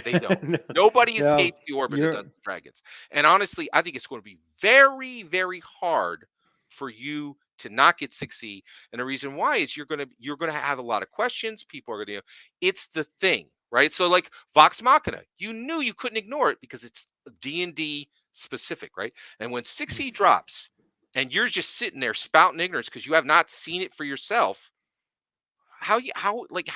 They don't. No, Nobody no, escapes the orbit of you're Dungeons& and Dragons. And honestly, I think it's going to be very, very hard for you to not get 6E. And the reason why is you're gonna have a lot of questions. People are gonna. It's the thing, right? So like Vox Machina, you knew you couldn't ignore it because it's D&D specific, right? And when 6E drops, and you're just sitting there spouting ignorance because you have not seen it for yourself, how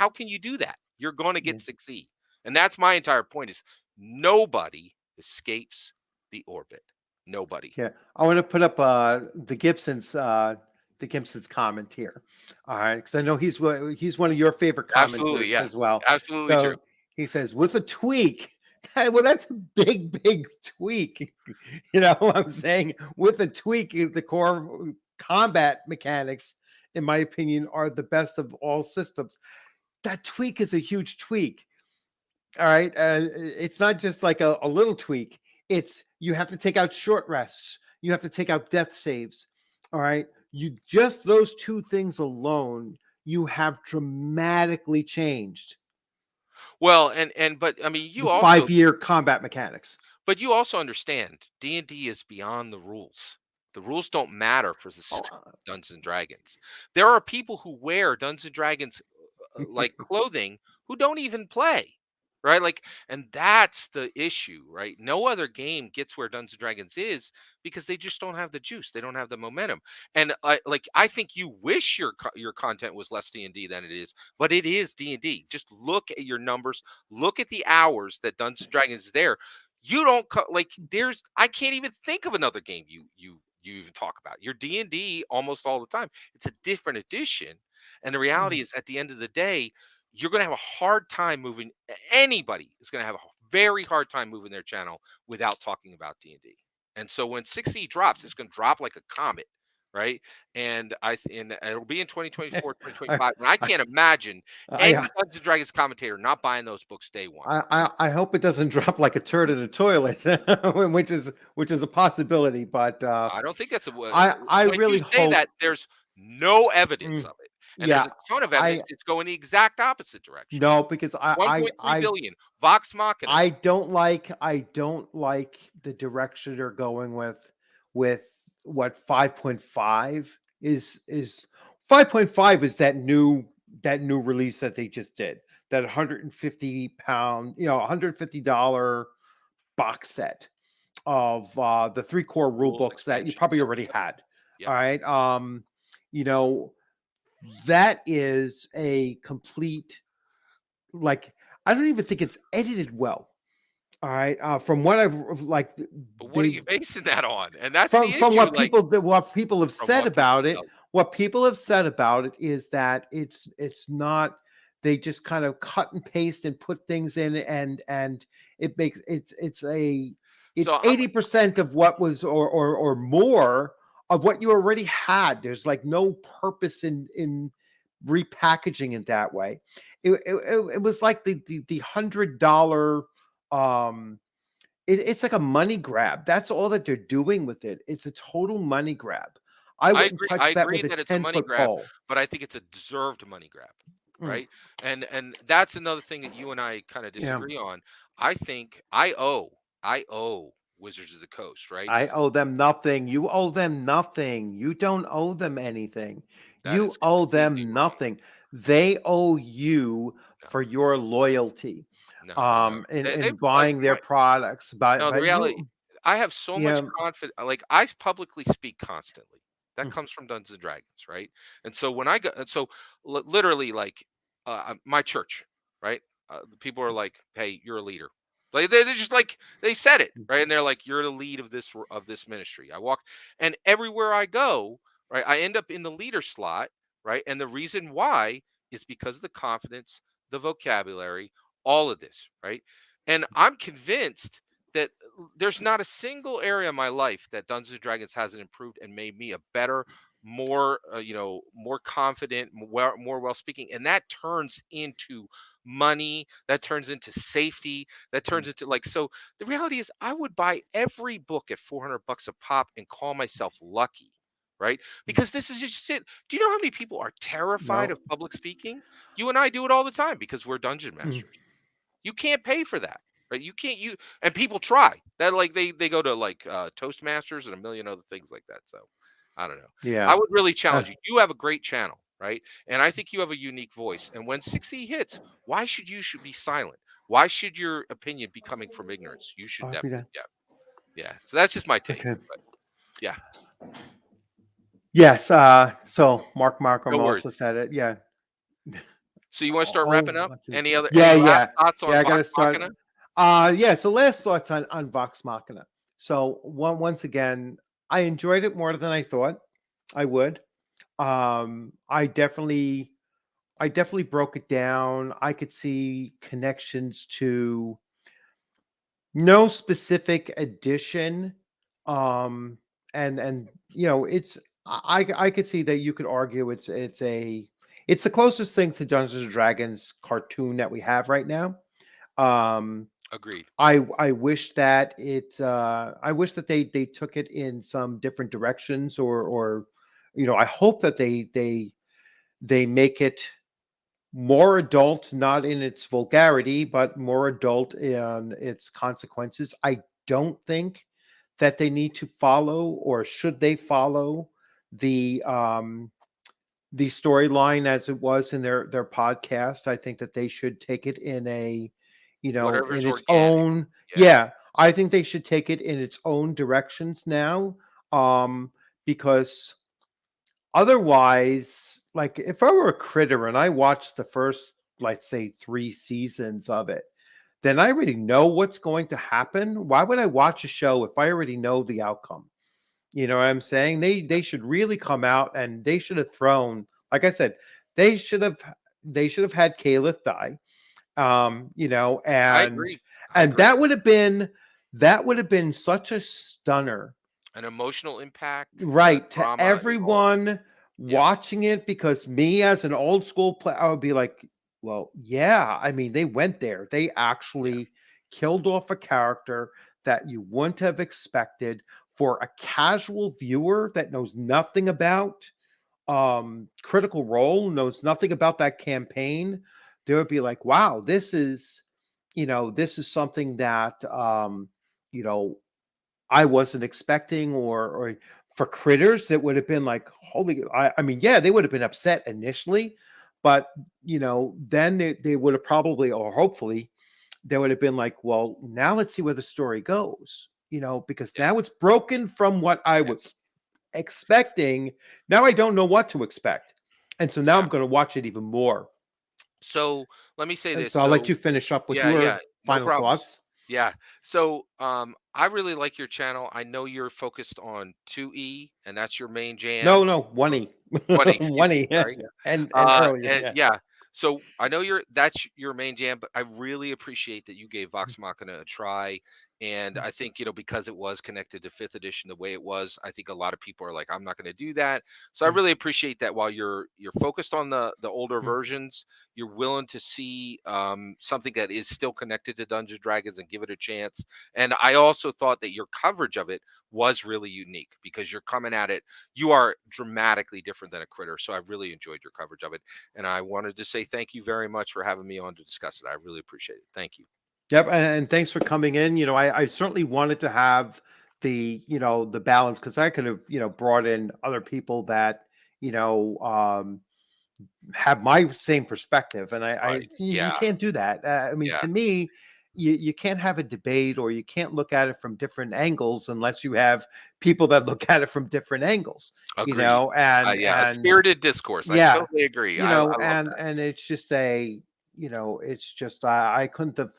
can you do that? You're going to yeah. get 6E. And that's my entire point is nobody escapes the orbit. Nobody. Yeah, I want to put up the Gibson's comment here. All right, because I know he's one of your favorite Absolutely, commenters yeah. as well. Absolutely true. So he says with a tweak. Well, that's a big tweak. You know what I'm saying? With a tweak, the core combat mechanics, in my opinion, are the best of all systems. That tweak is a huge tweak. All right. It's not just like a little tweak. It's you have to take out short rests. You have to take out death saves. All right. You just those two things alone, you have dramatically changed Well, but I mean, the 5 year combat mechanics. you also understand D&D is beyond the rules. The rules don't matter for Oh, Dungeons and Dragons. There are people who wear Dungeons and Dragons like clothing who don't even play, right? Like, and that's the issue, right? No other game gets where Dungeons and Dragons is because they just don't have the juice. They don't have the momentum. And I think you wish your content was less D&D than it is, but it is D&D. Just look at your numbers, look at the hours that Dungeons and Dragons is there. You don't like I can't even think of another game you even talk about. Your D&D almost all the time. It's a different edition, and the reality is, at the end of the day, you're going to have a hard time moving. Anybody is going to have a very hard time moving their channel without talking about D&D. And so when 6E drops, it's going to drop like a comet, right? And it'll be in 2024, I, 2025. And I can't imagine I, any Dungeons and Dragons commentator not buying those books day one. I hope it doesn't drop like a turd in a toilet, which is a possibility. But I don't think that's I when you really say that, hope. there's no evidence Mm, of it. And there's yeah, a ton of I evidence it's going the exact opposite direction. no, because 1.3 billion. Vox Machina. I don't like the direction they're going with what 5.5 is 5.5 is that new release that they just did, that 150 pound, $150 box set of the 3 core rule Rules, books that you expansions. probably Yep. already had. Yep. All right. You know, that is a complete, like, I don't even think it's edited well. All right. From what I've like, But what are they you basing that on? And that's the from issue. Like what people have from said what people about it. tell you. What people have said about it is that it's not. They just kind of cut and paste and put things in, and it makes it's So I'm 80% of what was, or more of what you already had. There's like no purpose in repackaging it that way. It was like the $100 it's like a money grab. That's all that they're doing with it. It's a total money grab. I I wouldn't agree. I touch that agree with a that it's a money 10-foot grab, pole. but I think it's a deserved money grab, Mm, right? And that's another thing that you and I kind of yeah. disagree on. I think I owe Wizards of the Coast, right? I owe them nothing. You owe them nothing. You don't owe them anything. That You is owe completely them wrong. nothing. They owe you No, for your loyalty, no. in Like buying their products. no, the But reality, you, I have so much yeah. confidence. Like I publicly speak constantly. That Mm, comes from Dungeons and Dragons, right? And so when I go, and so literally, like my church, right? The people are like, "Hey, you're a leader." Like they're just like they said it, mm, right? And they're like, "You're the lead of this ministry." I walk, and everywhere I go, right, I end up in the leader slot, right? And the reason why is because of the confidence, the vocabulary, all of this, right? And I'm convinced that there's not a single area of my life that Dungeons and Dragons hasn't improved and made me a better, more more confident, more well speaking, and that turns into money, that turns into safety, that mm, turns into like so. The reality is, I would buy every book at $400 a pop and call myself lucky. Right, mm. because this is just it. Do you know how many people are terrified No. of public speaking? You and I do it all the time because we're dungeon Mm, masters. You can't pay for that, right? You can't you and people try. That like they go to like Toastmasters and a million other things like that. So I don't know. I yeah. would really Uh, challenge you. You have a great channel, right? And I think you have a unique voice. And when 6E hits, why should be silent? Why should your opinion be coming from ignorance? You should I'll be definitely, done. yeah. Yeah. So that's just my take. Okay. But yeah, Yes. So Mark no Markham worries. also said it. Yeah. So you want to start wrapping Oh, up? what's it? Any other Yeah, last yeah, thoughts yeah. on I got to Vox start. Machina? Yeah. So last thoughts on Vox Machina. So once again, I enjoyed it more than I thought I would. I definitely broke it down. I could see connections to no specific edition. Um, and it's I could see that you could argue it's the closest thing to Dungeons and Dragons cartoon that we have right now. Um, Agreed. I wish that I wish that they took it in some different directions, or I hope that they make it more adult, not in its vulgarity, but more adult in its consequences. I don't think that they need to follow, or should they follow the storyline as it was in their podcast. I think that they should take it in Whatever's in its organic. own. Yeah. Yeah, I think they should take it in its own directions now, um, because otherwise, like, if I were a critter and I watched the first, let's say, 3 seasons of it, then I already know what's going to happen. Why would I watch a show if I already know the outcome? You know what I'm saying? They should really come out, and they should have thrown, like I said, they should have they should have had Caliph die. I And agree. I and agree. that would have been that would have been such a stunner, An emotional impact, right, to drama involved. everyone Yep. watching it, because me as an old school player, I would be like, well, yeah, I mean, they went there. They Yeah. actually killed off a character that you wouldn't have expected for a casual viewer that knows nothing about Critical Role, knows nothing about that campaign. They would be like, wow, this is, this is something that you know I wasn't expecting, or for critters that would have been like, holy, I mean, yeah, they would have been upset initially, but then they would have probably, or hopefully, they would have been like, well, now let's see where the story goes, because Yeah. now it's broken from what I Yeah. was expecting. Now I don't know what to expect. And so now Yeah. I'm going to watch it even more. So let me say And this. so I'll let So you finish up with yeah, your no final problems. thoughts. Yeah. So I really like your channel. I know you're focused on 2E, and that's your main No, jam. no, Uh, 1E. 1E, excuse 1E. me. Sorry. And earlier. And Yeah. yeah, so I know that's your main jam, but I really appreciate that you gave Vox Machina a try. And I think, because it was connected to fifth edition the way it was, I think a lot of people are like, I'm not going to do that. So I really appreciate that while you're focused on the older versions, you're willing to see something that is still connected to Dungeons and Dragons and give it a chance. And I also thought that your coverage of it was really unique because you're coming at it, you are dramatically different than a critter. So I really enjoyed your coverage of it. And I wanted to say thank you very much for having me on to discuss it. I really appreciate it. Thank you. Yep, and thanks for coming in. I certainly wanted to have the balance, because I could have, brought in other people that, you know, um, have my same perspective, and Right. you Yeah. can't do that. I mean, Yeah. to me, you can't have a debate, or you can't look at it from different angles unless you have people that look at it from different angles, Agreed. Yeah. A and spirited discourse. I yeah, totally agree. I love and that. it's just it's just I couldn't have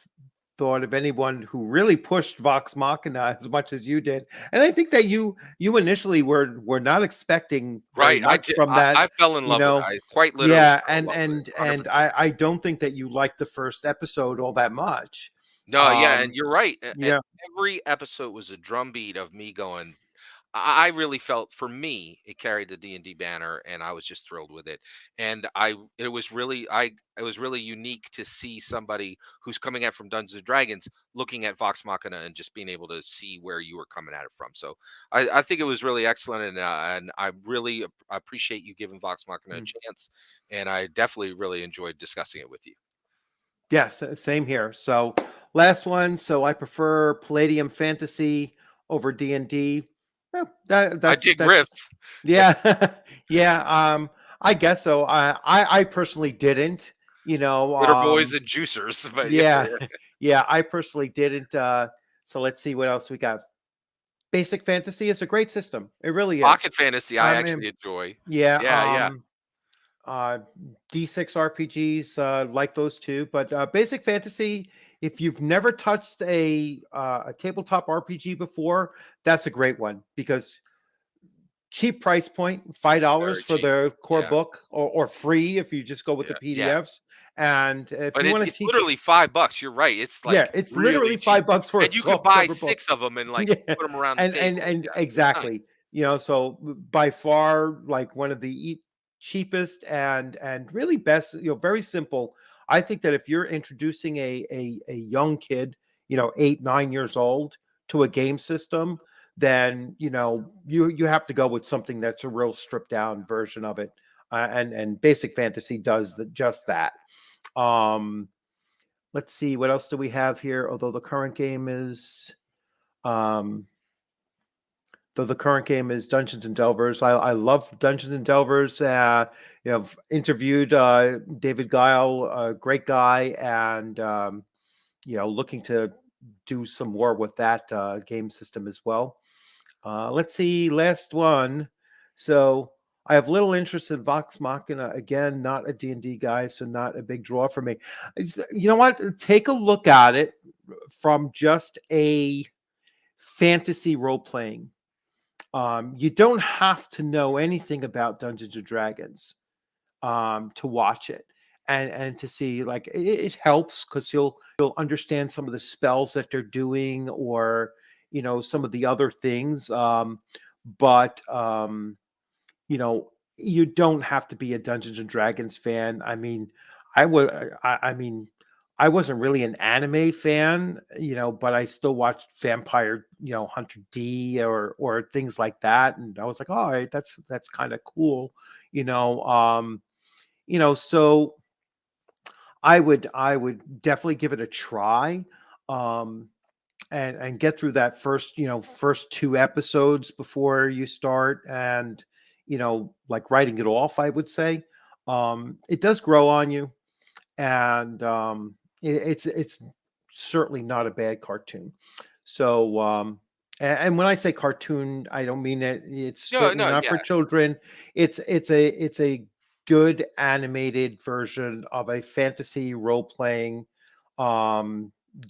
thought of anyone who really pushed Vox Machina as much as you did. And I think that you initially were not expecting very Right. much from I that, fell in you love with it. know. I quite literally Yeah, fell in love with it. and 100%. I don't think that you liked the first episode all that much. No, yeah, and Um, you're right. And yeah. every episode was a drumbeat of me going, I really felt for me it carried the D&D banner, and I was just thrilled with it. And it was really unique to see somebody who's coming at from Dungeons and Dragons looking at Vox Machina and just being able to see where you were coming at it from. So I think it was really excellent, and I really appreciate you giving Vox Machina a Mm. chance, and I definitely really enjoyed discussing it with you. Yes, same here. So last one. So I prefer Palladium Fantasy over D&D. That I that's dig that's Rift. Yeah, yeah. Yeah, I guess so. I personally didn't, Glitter Boys and Juicers, but yeah, yeah. Yeah, I personally didn't. So let's see what else we got. Basic Fantasy is a great system. It really is. Pocket Fantasy I I mean, actually enjoy. yeah, Yeah, yeah. uh D6 RPGs, like those two, but Basic Fantasy, if you've never touched a tabletop RPG before, that's a great one, because cheap price point, $5 Very for cheap. the core Yeah, book, or free if you just go with the yeah, yeah. PDFs. And if But you want to it's teach, literally $5. You're right. It's yeah, like it's really literally cheap, $5 for a and you could buy softcover book. 6 of them and like Yeah, put them around the and table. and Yeah, it's nice. exactly. So by far, like, one of the cheapest and really best. Very simple. I think that if you're introducing a young kid, 8, 9 years old, to a game system, then you have to go with something that's a real stripped down version of it. And Basic Fantasy does just that. Um, let's see, what else do we have here? Although the current game is um Dungeons and Delvers. I love Dungeons and Delvers. I've interviewed David Guile, a great guy, and looking to do some more with that game system as well. Let's see, last one. So I have little interest in Vox Machina. Again, not a D&D guy, so not a big draw for me. You know what? Take a look at it from just a fantasy role playing. You don't have to know anything about Dungeons and Dragons to watch it. and to see, like, it helps because you'll understand some of the spells that they're doing, or some of the other things. But you don't have to be a Dungeons and Dragons fan. I mean, I would. I mean, I wasn't really an anime fan, but I still watched Vampire, Hunter D, or things like that, and I was like, all right, that's kind of cool, So I would definitely give it a try. Um, and get through that first 2 episodes before you start, and like writing it off, I would say. It does grow on you, and it's certainly not a bad cartoon. So and when I say cartoon, I don't mean it, it's No, certainly no, not for yeah. children. It's a good animated version of a fantasy role-playing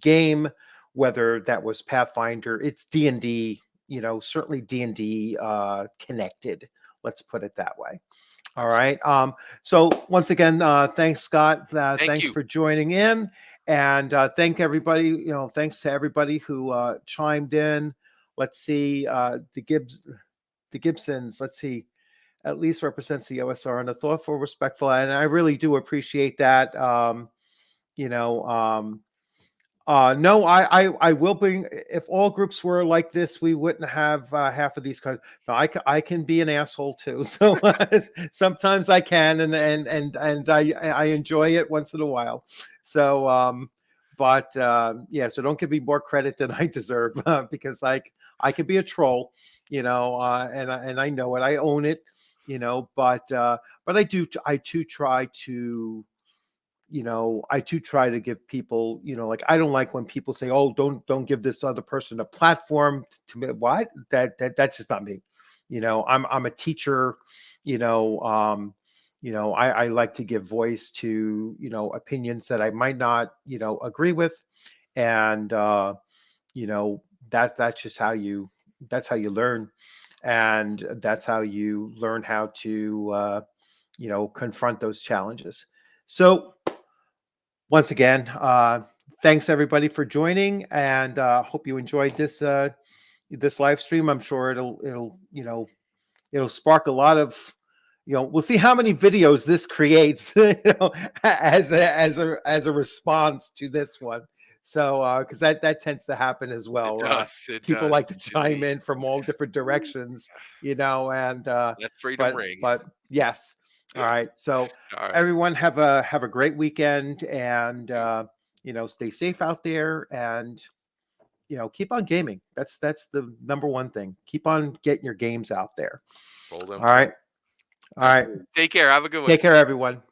game, whether that was Pathfinder. It's D&D, certainly D&D connected, let's put it that way. All right. So once again, thanks, Scott. Thank Thanks you. for joining in, and thank everybody. Thanks to everybody who chimed in. Let's see, the Gibsons. Let's see, at least represents the OSR in a thoughtful, respectful, and I really do appreciate that. You know, no, I will bring. If all groups were like this, we wouldn't have half of these cards. No, I can be an asshole too. So sometimes I can, and I enjoy it once in a while. So, but yeah, so don't give me more credit than I deserve, because I can be a troll, and I know it. I own it, But I too try to. I do try to give people, like, I don't like when people say, oh, don't give this other person a platform to me. What? That's just not me. I'm a teacher. I like to give voice to, opinions that I might not, agree with. And that's just that's how you learn. And that's how you learn how to confront those challenges. So once again, thanks everybody for joining, and hope you enjoyed this live stream. I'm sure it'll spark a lot of, we'll see how many videos this creates, as a response to this one. So because that tends to happen as well. It People does. like to chime in from all different directions, and Let freedom but ring. yes. All right. So All right. everyone have a great weekend, and stay safe out there, and keep on gaming. That's the number one thing. Keep on getting your games out there. Roll them. All right. All right. Take care. Have a good one. Take care, everyone.